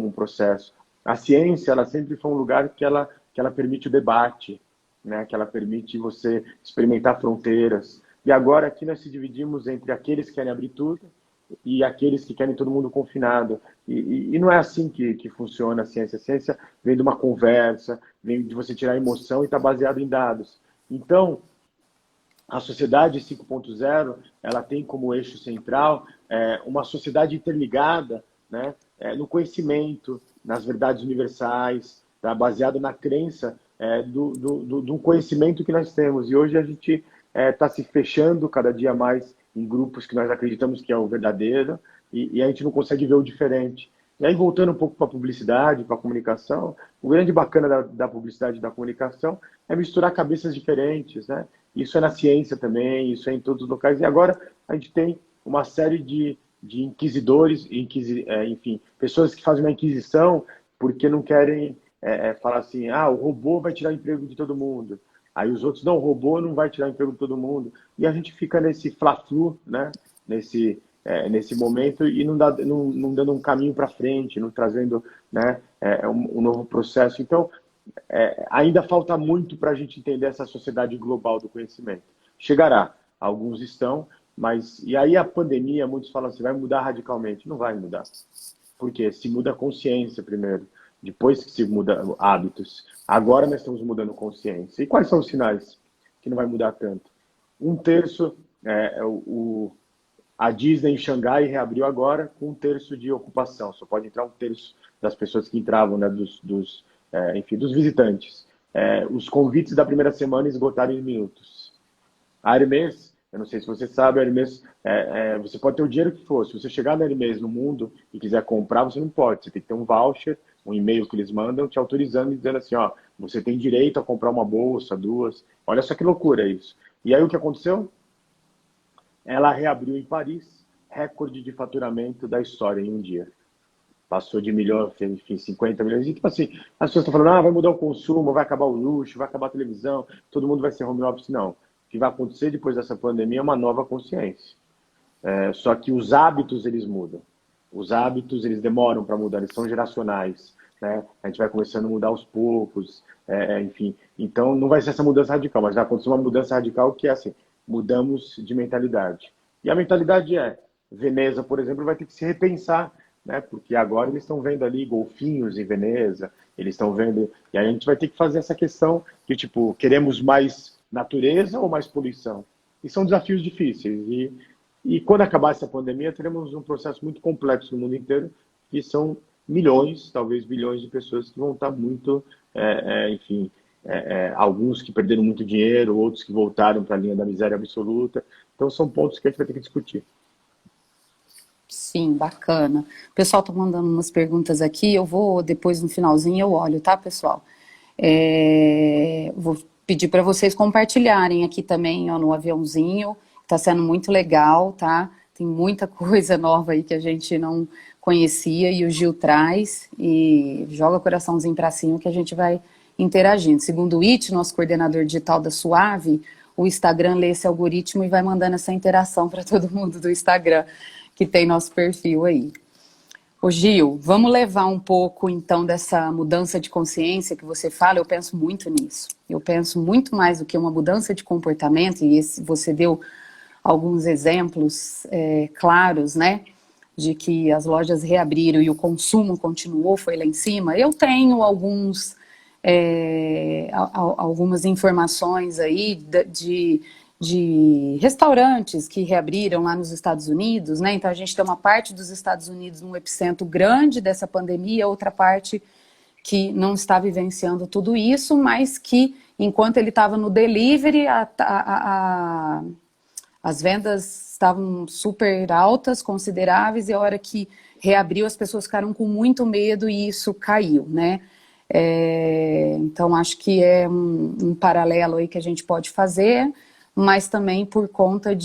um processo. A ciência, ela sempre foi um lugar que ela permite o debate, né? Que ela permite você experimentar fronteiras. E agora aqui nós se dividimos entre aqueles que querem abrir tudo e aqueles que querem todo mundo confinado. E não é assim que funciona a ciência. A ciência vem de uma conversa, vem de você tirar emoção e está baseado em dados. Então, a sociedade 5.0, ela tem como eixo central uma sociedade interligada, né, no conhecimento, nas verdades universais, tá, baseado na crença do conhecimento que nós temos. E hoje a gente está se fechando cada dia mais em grupos que nós acreditamos que é o verdadeiro e a gente não consegue ver o diferente. E aí, voltando um pouco para a publicidade, para a comunicação, o grande bacana da publicidade e da comunicação é misturar cabeças diferentes, né? Isso é na ciência também, isso é em todos os locais. E agora a gente tem uma série de inquisidores, enfim, pessoas que fazem uma inquisição porque não querem falar assim, o robô vai tirar o emprego de todo mundo. Aí os outros, não, o robô não vai tirar o emprego de todo mundo. E a gente fica nesse fla-flu, né? Nesse momento e não dando um caminho para frente, não trazendo, né, um novo processo. Então, ainda falta muito para a gente entender essa sociedade global do conhecimento. Chegará, alguns estão, mas... E aí a pandemia, muitos falam assim, vai mudar radicalmente. Não vai mudar. Por quê? Se muda a consciência primeiro, depois que se muda hábitos. Agora nós estamos mudando consciência. E quais são os sinais que não vai mudar tanto? Um terço, a Disney em Xangai reabriu agora com 1/3 de ocupação. Só pode entrar 1/3 das pessoas que entravam, né, dos visitantes. Os convites da primeira semana esgotaram em minutos. A Hermès, eu não sei se você sabe, a Hermès, você pode ter o dinheiro que for. Se você chegar na Hermès no mundo e quiser comprar, você não pode. Você tem que ter um voucher, um e-mail que eles mandam te autorizando e dizendo assim, ó, você tem direito a comprar uma bolsa, 2. Olha só que loucura isso. E aí o que aconteceu? Ela reabriu em Paris, recorde de faturamento da história em um dia. Passou de milhão, enfim, 50 milhões. E tipo assim, as pessoas estão falando, vai mudar o consumo, vai acabar o luxo, vai acabar a televisão, todo mundo vai ser home office. Não. O que vai acontecer depois dessa pandemia é uma nova consciência. Só que os hábitos, eles mudam. Os hábitos, eles demoram para mudar, eles são geracionais. Né? A gente vai começando a mudar aos poucos, enfim. Então, não vai ser essa mudança radical, mas vai acontecer uma mudança radical que é assim, mudamos de mentalidade. E a mentalidade Veneza, por exemplo, vai ter que se repensar, né? Porque agora eles estão vendo ali golfinhos em Veneza, eles estão vendo... E aí a gente vai ter que fazer essa questão de, tipo, queremos mais natureza ou mais poluição? E são desafios difíceis. E quando acabar essa pandemia, teremos um processo muito complexo no mundo inteiro, que são milhões, talvez bilhões de pessoas que vão estar muito, enfim... alguns que perderam muito dinheiro, outros que voltaram para a linha da miséria absoluta. Então, são pontos que a gente vai ter que discutir. Sim, bacana. O pessoal está mandando umas perguntas aqui, eu vou, depois no finalzinho eu olho, tá, pessoal? Vou pedir para vocês compartilharem aqui também, ó, no aviãozinho, está sendo muito legal, tá? Tem muita coisa nova aí que a gente não conhecia e o Gil traz, e joga coraçãozinho para cima que a gente vai interagindo. Segundo o It, nosso coordenador digital da Suave, o Instagram lê esse algoritmo e vai mandando essa interação para todo mundo do Instagram, que tem nosso perfil aí. Ô Gil, vamos levar um pouco então dessa mudança de consciência que você fala, eu penso muito nisso. Eu penso muito mais do que uma mudança de comportamento, e você deu alguns exemplos claros, né? de que as lojas reabriram e o consumo continuou, foi lá em cima, eu tenho algumas informações aí de restaurantes que reabriram lá nos Estados Unidos, né? Então a gente tem uma parte dos Estados Unidos num epicentro grande dessa pandemia, outra parte que não está vivenciando tudo isso, mas que enquanto ele estava no delivery, as vendas estavam super altas, consideráveis, e a hora que reabriu as pessoas ficaram com muito medo e isso caiu, né? Então acho que é um paralelo aí que a gente pode fazer, mas também por conta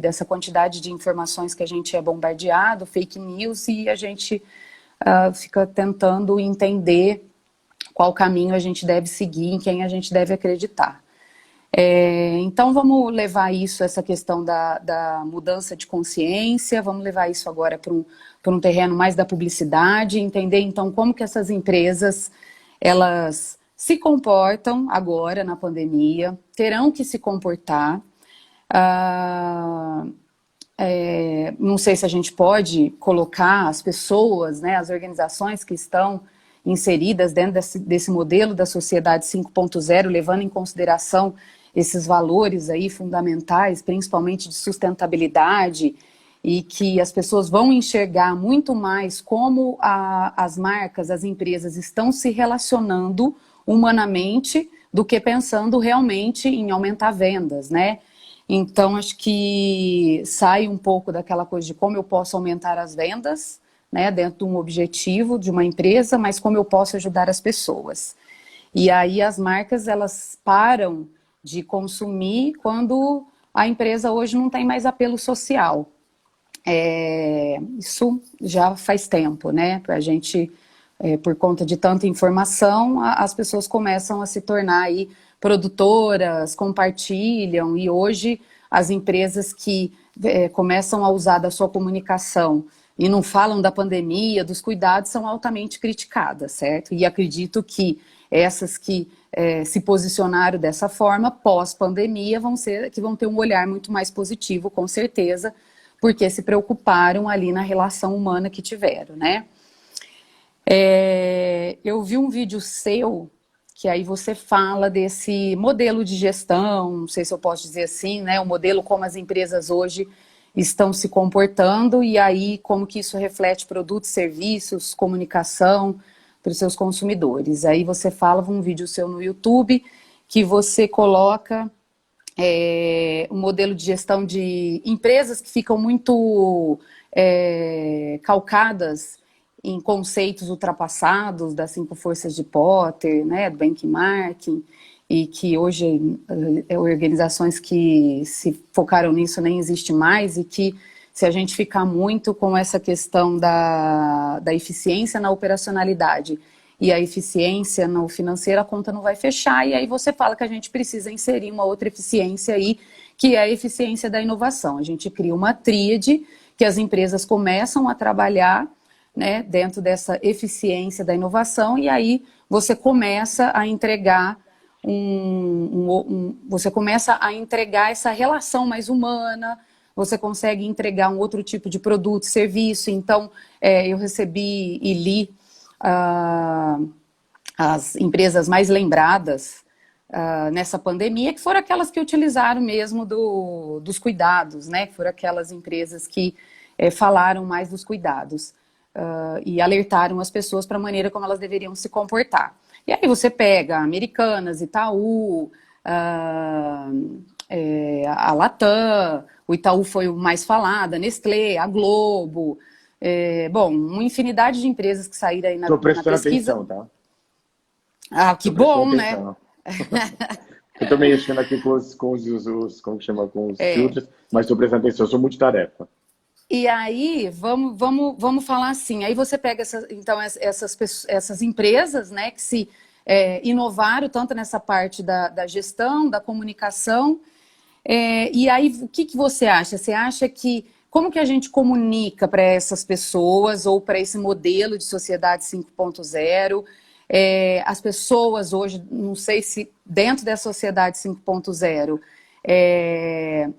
dessa quantidade de informações que a gente é bombardeado, fake news, e a gente fica tentando entender qual caminho a gente deve seguir, em quem a gente deve acreditar. Então vamos levar isso, essa questão da mudança de consciência, vamos levar isso agora para um terreno mais da publicidade, entender então como que essas empresas, elas se comportam agora na pandemia, terão que se comportar. Não sei se a gente pode colocar as pessoas, né, as organizações que estão inseridas dentro desse modelo da sociedade 5.0, levando em consideração esses valores aí fundamentais, principalmente de sustentabilidade, e que as pessoas vão enxergar muito mais como as marcas, as empresas estão se relacionando humanamente do que pensando realmente em aumentar vendas, né? Então, acho que sai um pouco daquela coisa de como eu posso aumentar as vendas, né, dentro de um objetivo de uma empresa, mas como eu posso ajudar as pessoas. E aí as marcas, elas param de consumir quando a empresa hoje não tem mais apelo social. Isso já faz tempo, né? A gente, por conta de tanta informação, as pessoas começam a se tornar aí produtoras, compartilham, e hoje as empresas que começam a usar da sua comunicação e não falam da pandemia, dos cuidados, são altamente criticadas, certo? E acredito que essas que se posicionaram dessa forma, pós-pandemia, vão ter um olhar muito mais positivo, com certeza, porque se preocuparam ali na relação humana que tiveram, né? Eu vi um vídeo seu, que aí você fala desse modelo de gestão, não sei se eu posso dizer assim, né? O modelo como as empresas hoje estão se comportando, e aí como que isso reflete produtos, serviços, comunicação para os seus consumidores. Aí você fala, um vídeo seu no YouTube, que você coloca um modelo de gestão de empresas que ficam muito calcadas em conceitos ultrapassados das 5 forças de Potter, né, do benchmarking, e que hoje organizações que se focaram nisso nem existe mais, e que se a gente ficar muito com essa questão da eficiência na operacionalidade e a eficiência no financeiro, a conta não vai fechar, e aí você fala que a gente precisa inserir uma outra eficiência aí, que é a eficiência da inovação. A gente cria uma tríade que as empresas começam a trabalhar, né, dentro dessa eficiência da inovação, e aí você começa a entregar você começa a entregar essa relação mais humana, você consegue entregar um outro tipo de produto, serviço. Então, eu recebi e li as empresas mais lembradas nessa pandemia, que foram aquelas que utilizaram mesmo dos cuidados, né? Que foram aquelas empresas que falaram mais dos cuidados e alertaram as pessoas para a maneira como elas deveriam se comportar. E aí você pega Americanas, Itaú, a Latam, o Itaú foi o mais falado, a Nestlé, a Globo, bom, uma infinidade de empresas que saíram aí na pesquisa. Atenção, tá? Ah, que bom, né? Eu estou mexendo aqui com os como chama, com os filtros, mas estou prestando atenção, eu sou multitarefa. E aí, vamos falar assim, aí você pega essas empresas, né, que se inovaram tanto nessa parte da gestão, da comunicação, e aí o que você acha? Você acha que, como que a gente comunica para essas pessoas, ou para esse modelo de sociedade 5.0? As pessoas hoje, não sei se dentro da sociedade 5.0,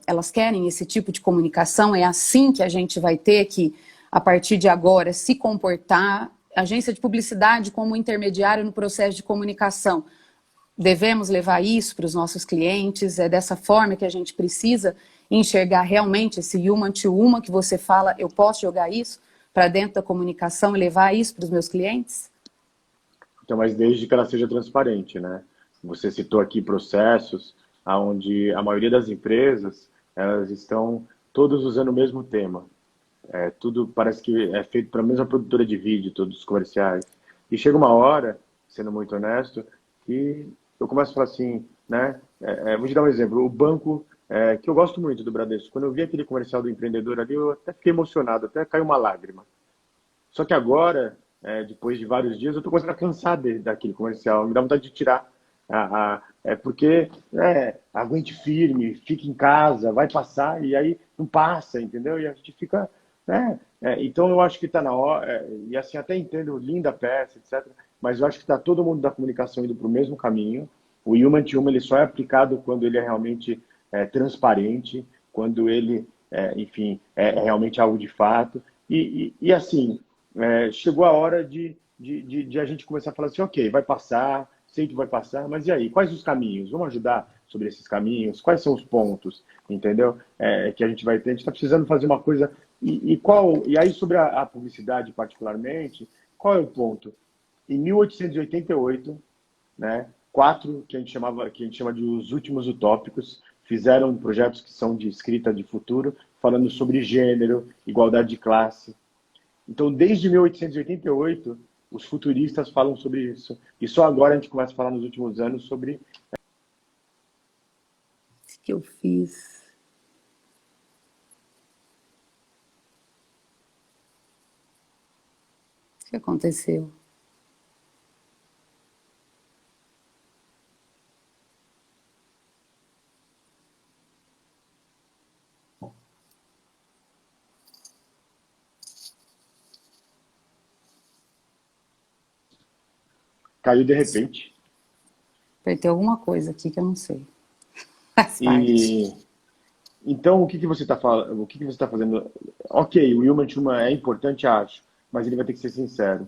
elas querem esse tipo de comunicação, é assim que a gente vai ter que a partir de agora, se comportar, agência de publicidade como intermediário no processo de comunicação. Devemos levar isso para os nossos clientes, é dessa forma que a gente precisa enxergar realmente esse human to human que você fala, eu posso jogar isso para dentro da comunicação e levar isso para os meus clientes? Então, mas desde que ela seja transparente, né? Você citou aqui processos onde a maioria das empresas, elas estão todos usando o mesmo tema. Tudo parece que é feito para a mesma produtora de vídeo, todos os comerciais. E chega uma hora, sendo muito honesto, que eu começo a falar assim, né? Vou te dar um exemplo. O banco, que eu gosto muito do Bradesco, quando eu vi aquele comercial do empreendedor ali, eu até fiquei emocionado, até caiu uma lágrima. Só que agora, depois de vários dias, eu estou começando a cansar daquele comercial. Me dá vontade de tirar. Porque aguente firme, fique em casa, vai passar, e aí não passa, entendeu? E a gente fica. Então eu acho que está na hora, e assim, até entendo, linda peça, etc. Mas eu acho que está todo mundo da comunicação indo para o mesmo caminho. O Human to Human ele só é aplicado quando ele é realmente transparente, quando ele, enfim, é realmente algo de fato. E assim, chegou a hora de a gente começar a falar assim, ok, vai passar, sei que vai passar, mas e aí? Quais os caminhos? Vamos ajudar sobre esses caminhos? Quais são os pontos, entendeu? Que a gente vai ter. A gente está precisando fazer uma coisa. E aí, sobre a publicidade particularmente, qual é o ponto? Em 1888, né, quatro que a gente chama de os últimos utópicos, fizeram projetos que são de escrita de futuro, falando sobre gênero, igualdade de classe. Então, desde 1888, os futuristas falam sobre isso. E só agora a gente começa a falar nos últimos anos sobre... O que eu fiz? O que aconteceu? Caiu de repente. Apertei alguma coisa aqui que eu não sei. Faz parte. E então, o que você está falando? O que você está fazendo? Ok, o Human to Human é importante, acho, mas ele vai ter que ser sincero.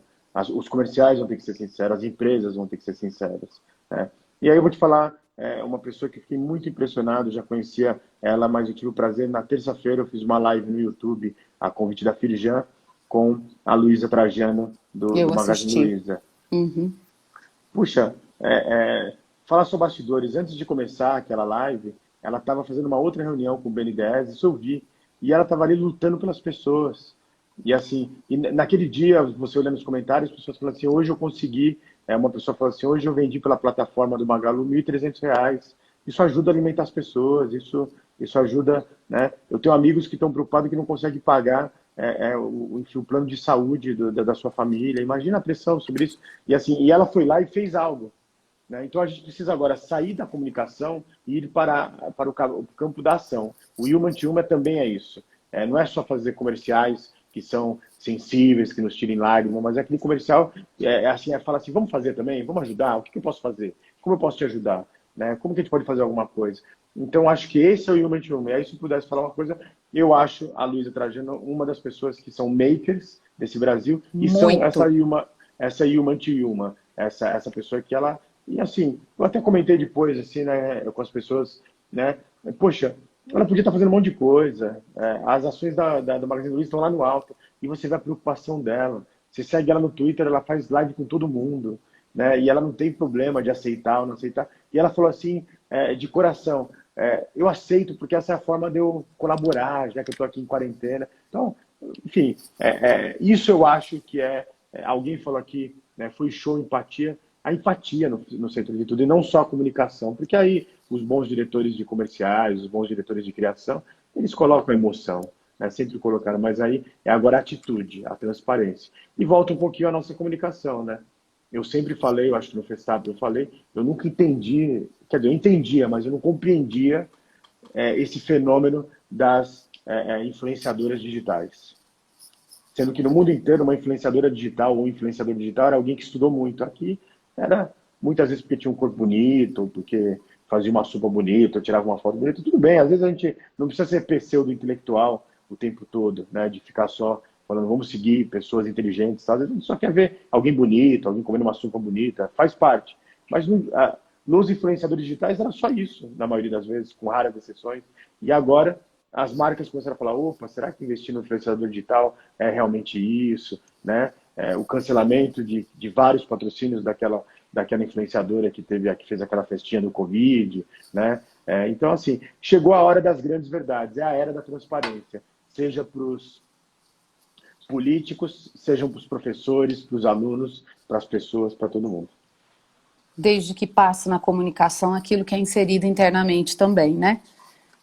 Os comerciais vão ter que ser sinceros, as empresas vão ter que ser sinceras, né? E aí eu vou te falar, uma pessoa que eu fiquei muito impressionado, já conhecia ela, mas eu tive o prazer, na terça-feira eu fiz uma live no YouTube, a convite da Firjan, com a Luísa Trajano, do Eu Magazine assisti. Luiza. Uhum. Puxa, falar sobre bastidores, antes de começar aquela live, ela estava fazendo uma outra reunião com o BNDES, isso eu vi, e ela estava ali lutando pelas pessoas. E assim, naquele dia, você olhando nos comentários, as pessoas falam assim, hoje eu consegui, uma pessoa falou assim, hoje eu vendi pela plataforma do Magalu R$ 1.300. Isso ajuda a alimentar as pessoas, isso ajuda, né? Eu tenho amigos que estão preocupados que não conseguem pagar enfim, o plano de saúde da sua família. Imagina a pressão sobre isso. E assim, e ela foi lá e fez algo, né? Então a gente precisa agora sair da comunicação e ir para o campo da ação. O Human to Human também é isso. Não é só fazer comerciais que são sensíveis, que nos tirem lágrimas, mas é aquele comercial assim, fala assim, vamos fazer também, vamos ajudar, o que eu posso fazer? Como eu posso te ajudar? Né? Como que a gente pode fazer alguma coisa? Então acho que esse é o Human to Human. E aí, se eu pudesse falar uma coisa, eu acho a Luísa Trajano uma das pessoas que são makers desse Brasil e são Muito. essa Human to Human, essa pessoa que ela... E assim, eu até comentei depois, assim, né, com as pessoas, né, poxa, ela podia estar fazendo um monte de coisa, as ações do Magazine Luiza estão lá no alto, e você vê a preocupação dela. Você segue ela no Twitter, ela faz live com todo mundo, né, e ela não tem problema de aceitar ou não aceitar. E ela falou assim, de coração, eu aceito porque essa é a forma de eu colaborar, já que eu estou aqui em quarentena. Então, enfim, isso eu acho que alguém falou aqui, né, foi show empatia, a empatia no centro de tudo, e não só a comunicação, porque aí os bons diretores de comerciais, os bons diretores de criação, eles colocam a emoção, né, sempre colocaram, mas aí é agora a atitude, a transparência. E volta um pouquinho à nossa comunicação, né? Eu sempre falei, eu acho que no Festap eu falei, eu nunca entendi, quer dizer, eu entendia, mas eu não compreendia esse fenômeno das influenciadoras digitais. Sendo que no mundo inteiro, uma influenciadora digital ou influenciador digital era alguém que estudou muito. Aqui era muitas vezes porque tinha um corpo bonito, porque fazia uma sopa bonita, ou tirava uma foto bonita. Tudo bem, às vezes a gente não precisa ser pseudo-intelectual o tempo todo, né? De ficar só falando, vamos seguir pessoas inteligentes, tá? Às vezes a gente só quer ver alguém bonito, alguém comendo uma sopa bonita, faz parte. Mas nos influenciadores digitais era só isso, na maioria das vezes, com raras exceções. E agora as marcas começaram a falar, opa, será que investir no influenciador digital é realmente isso, né? O cancelamento de vários patrocínios daquela influenciadora que fez aquela festinha do Covid, né? Então, assim, chegou a hora das grandes verdades, é a era da transparência, seja para os políticos, sejam para os professores, para os alunos, para as pessoas, para todo mundo. Desde que passe na comunicação aquilo que é inserido internamente também, né?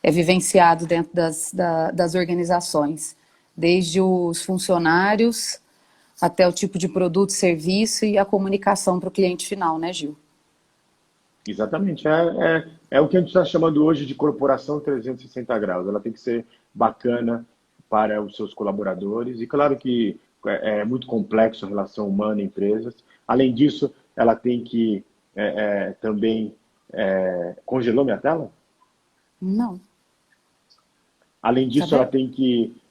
É vivenciado dentro das organizações, desde os funcionários até o tipo de produto, serviço e a comunicação para o cliente final, né, Gil? Exatamente. É o que a gente está chamando hoje de corporação 360 graus. Ela tem que ser bacana para os seus colaboradores. E claro que é muito complexo a relação humana e empresas. Além disso, ela tem que também... congelou minha tela? Não. Além Tá disso, vendo?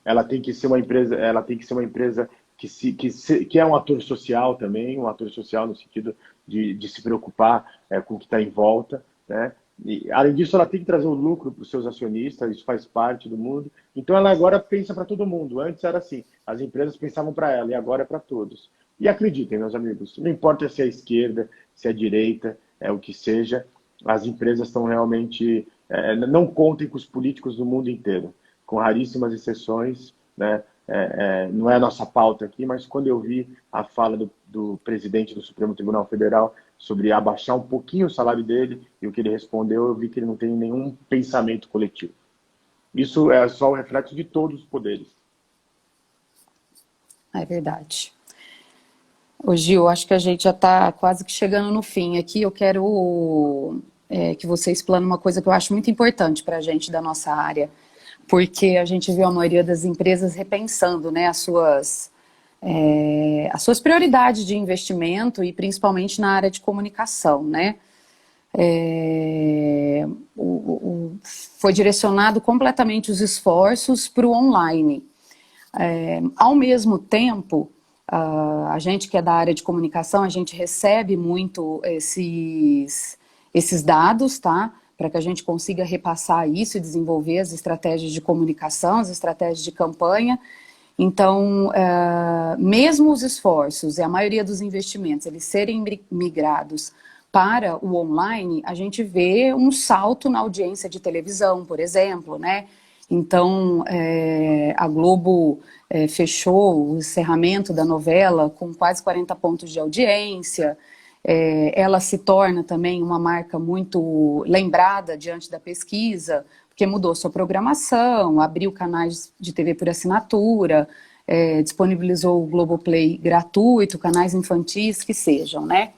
ela tem que ser uma empresa, que é um ator social também, um ator social no sentido de se preocupar com o que está em volta, né? E, além disso, ela tem que trazer um lucro para os seus acionistas, isso faz parte do mundo. Então, ela agora pensa para todo mundo. Antes era assim, as empresas pensavam para ela, e agora é para todos. E acreditem, meus amigos, não importa se é a esquerda, se é a direita, o que seja, as empresas estão realmente... não contem com os políticos do mundo inteiro, com raríssimas exceções, né? Não é a nossa pauta aqui, mas quando eu vi a fala do presidente do Supremo Tribunal Federal sobre abaixar um pouquinho o salário dele e o que ele respondeu, eu vi que ele não tem nenhum pensamento coletivo. Isso é só o reflexo de todos os poderes. É verdade. Ô Gil, acho que a gente já está quase que chegando no fim aqui. Eu quero que você explane uma coisa que eu acho muito importante para a gente da nossa área, porque a gente viu a maioria das empresas repensando, né, as suas prioridades de investimento e principalmente na área de comunicação, né? Foi direcionado completamente os esforços para o online. Ao mesmo tempo, a gente que é da área de comunicação, a gente recebe muito esses dados, tá? Para que a gente consiga repassar isso e desenvolver as estratégias de comunicação, as estratégias de campanha. Então, mesmo os esforços e a maioria dos investimentos, eles serem migrados para o online, a gente vê um salto na audiência de televisão, por exemplo, né? Então, a Globo fechou o encerramento da novela com quase 40 pontos de audiência. Ela se torna também uma marca muito lembrada diante da pesquisa, porque mudou sua programação, abriu canais de TV por assinatura, disponibilizou o Globoplay gratuito, canais infantis que sejam, né?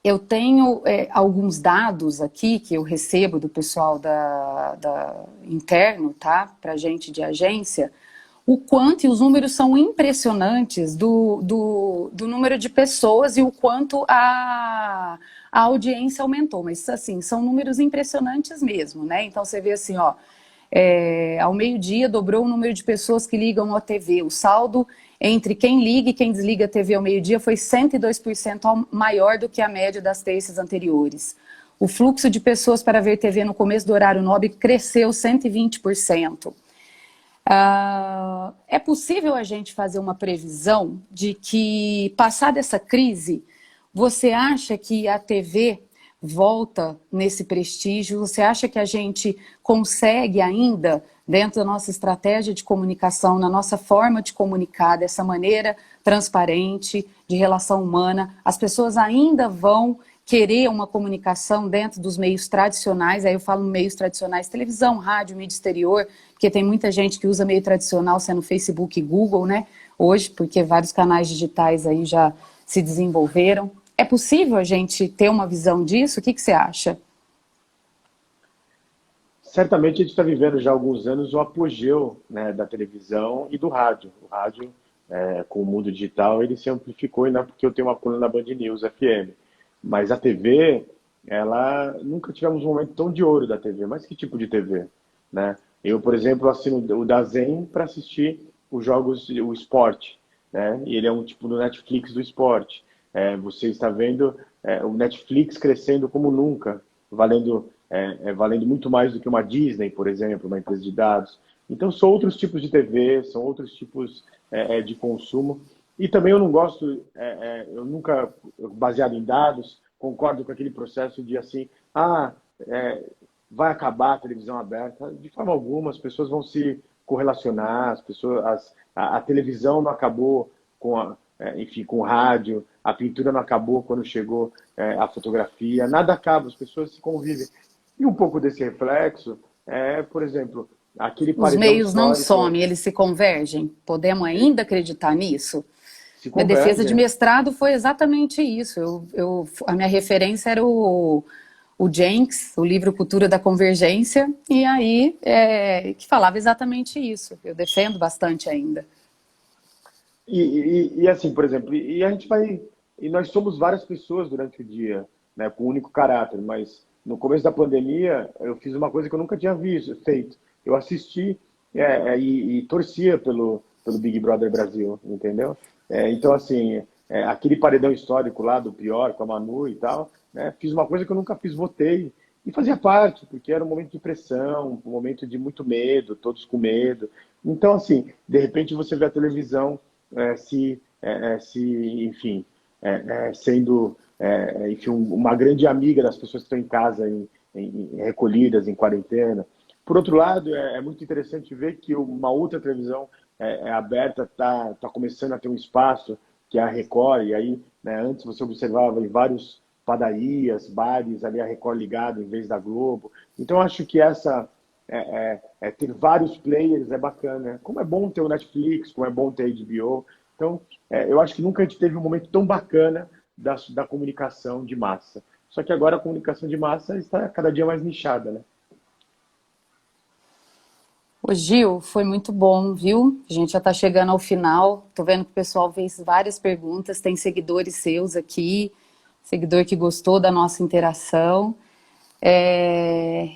Eu tenho alguns dados aqui que eu recebo do pessoal interno, tá? Pra gente de agência, o quanto, e os números são impressionantes do número de pessoas e o quanto a audiência aumentou. Mas, assim, são números impressionantes mesmo, né? Então, você vê assim, ó, ao meio-dia dobrou o número de pessoas que ligam à TV. O saldo entre quem liga e quem desliga a TV ao meio-dia foi 102% maior do que a média das terças anteriores. O fluxo de pessoas para ver TV no começo do horário nobre cresceu 120%. É possível a gente fazer uma previsão de que, passada essa crise, você acha que a TV volta nesse prestígio? Você acha que a gente consegue ainda, dentro da nossa estratégia de comunicação, na nossa forma de comunicar, dessa maneira transparente, de relação humana, as pessoas ainda vão querer uma comunicação dentro dos meios tradicionais? Aí eu falo meios tradicionais, televisão, rádio, mídia exterior, porque tem muita gente que usa meio tradicional, sendo Facebook e Google, né? Hoje, porque vários canais digitais aí já se desenvolveram. É possível a gente ter uma visão disso? O que você acha? Certamente a gente está vivendo já há alguns anos o apogeu, né, da televisão e do rádio. O rádio, com o mundo digital, ele se amplificou, e não é porque eu tenho uma coluna na Band News FM. Mas a TV, nunca tivemos um momento tão de ouro da TV. Mas que tipo de TV? Né? Eu, por exemplo, assino o DAZN para assistir os jogos, o esporte, né? E ele é um tipo do Netflix do esporte. Você está vendo o Netflix crescendo como nunca, valendo muito mais do que uma Disney, por exemplo, uma empresa de dados. Então, são outros tipos de TV, são outros tipos de consumo. E também eu não gosto, eu nunca, baseado em dados, concordo com aquele processo de assim, é, vai acabar a televisão aberta. De forma alguma, as pessoas vão se correlacionar, a televisão não acabou enfim, com o rádio, a pintura não acabou quando chegou a fotografia, nada acaba, as pessoas se convivem. E um pouco desse reflexo por exemplo, aquele Os paredão meios não histórico somem, eles se convergem. Podemos ainda acreditar nisso? se Minha defesa de convergem. mestrado foi exatamente isso. A minha referência era o Jenks, o livro Cultura da Convergência, e aí que falava exatamente isso. Eu defendo bastante ainda. E assim, por exemplo, e a gente vai. E nós somos várias pessoas durante o dia, né, com um único caráter, mas no começo da pandemia eu fiz uma coisa que eu nunca tinha feito. Eu assisti e torcia pelo Big Brother Brasil, entendeu? Então, assim, aquele paredão histórico lá do Pior, com a Manu e tal, né, fiz uma coisa que eu nunca fiz, votei. E fazia parte, porque era um momento de pressão, um momento de muito medo, todos com medo. Então, assim, de repente você vê a televisão enfim, sendo enfim, uma grande amiga das pessoas que estão em casa, recolhidas, em quarentena. Por outro lado, é muito interessante ver que uma outra televisão aberta está começando a ter um espaço, que é a Record, e aí, né, antes você observava em vários padarias, bares, ali a Record ligada em vez da Globo. Então, acho que ter vários players é bacana. Como é bom ter o Netflix, como é bom ter a HBO. Então, eu acho que nunca a gente teve um momento tão bacana da comunicação de massa. Só que agora a comunicação de massa está cada dia mais nichada, né? Ô Gil, foi muito bom, viu? A gente já está chegando ao final. Tô vendo que o pessoal fez várias perguntas, tem seguidores seus aqui, seguidor que gostou da nossa interação.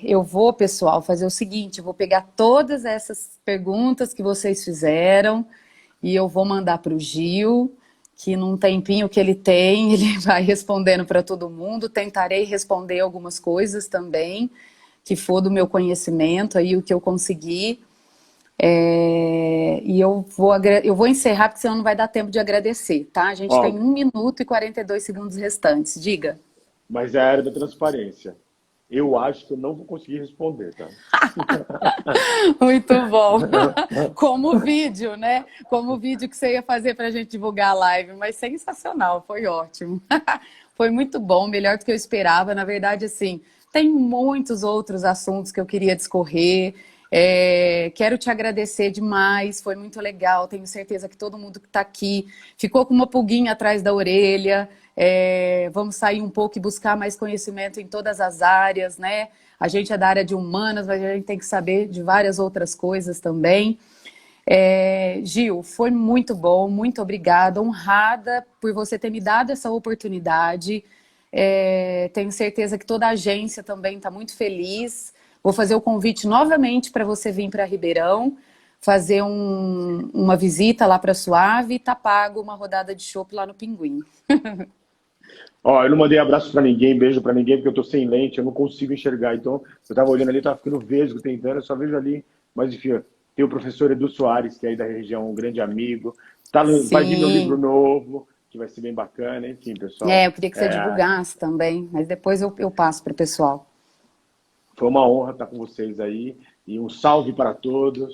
Eu vou, pessoal, fazer o seguinte: eu vou pegar todas essas perguntas que vocês fizeram e eu vou mandar para o Gil, que num tempinho que ele tem, ele vai respondendo para todo mundo. Tentarei responder algumas coisas também, que for do meu conhecimento, aí o que eu conseguir. E eu vou encerrar, porque senão não vai dar tempo de agradecer, tá? A gente tem Ó, 1 minuto e 42 segundos restantes. Diga. mas é a área da transparência. Eu acho que eu não vou conseguir responder, tá? Muito bom. Como o vídeo, né? Como o vídeo que você ia fazer para a gente divulgar a live, mas sensacional, foi ótimo. Foi muito bom, melhor do que eu esperava. Na verdade, assim, tem muitos outros assuntos que eu queria discorrer. Quero te agradecer demais, foi muito legal. Tenho certeza que todo mundo que está aqui ficou com uma pulguinha atrás da orelha. Vamos sair um pouco e buscar mais conhecimento em todas as áreas, né? A gente é da área de humanas, mas a gente tem que saber de várias outras coisas também. Gil, foi muito bom, muito obrigada, honrada por você ter me dado essa oportunidade. Tenho certeza que toda a agência também está muito feliz. Vou fazer o convite novamente para você vir para Ribeirão, fazer uma visita lá para Suave e tá pago uma rodada de chopp lá no Pinguim. Ó, eu não mandei abraço pra ninguém, beijo pra ninguém, porque eu tô sem lente, eu não consigo enxergar. Então, eu tava olhando ali, tava ficando vesgo, tentando, eu só vejo ali. Mas, enfim, ó, tem o professor Edu Soares, que é aí da região, um grande amigo. Vai vir meu livro Sim, novo, que vai ser bem bacana. Enfim, pessoal, eu queria que você divulgasse também, mas depois eu passo para o pessoal. foi uma honra estar com vocês aí. E um salve para todos.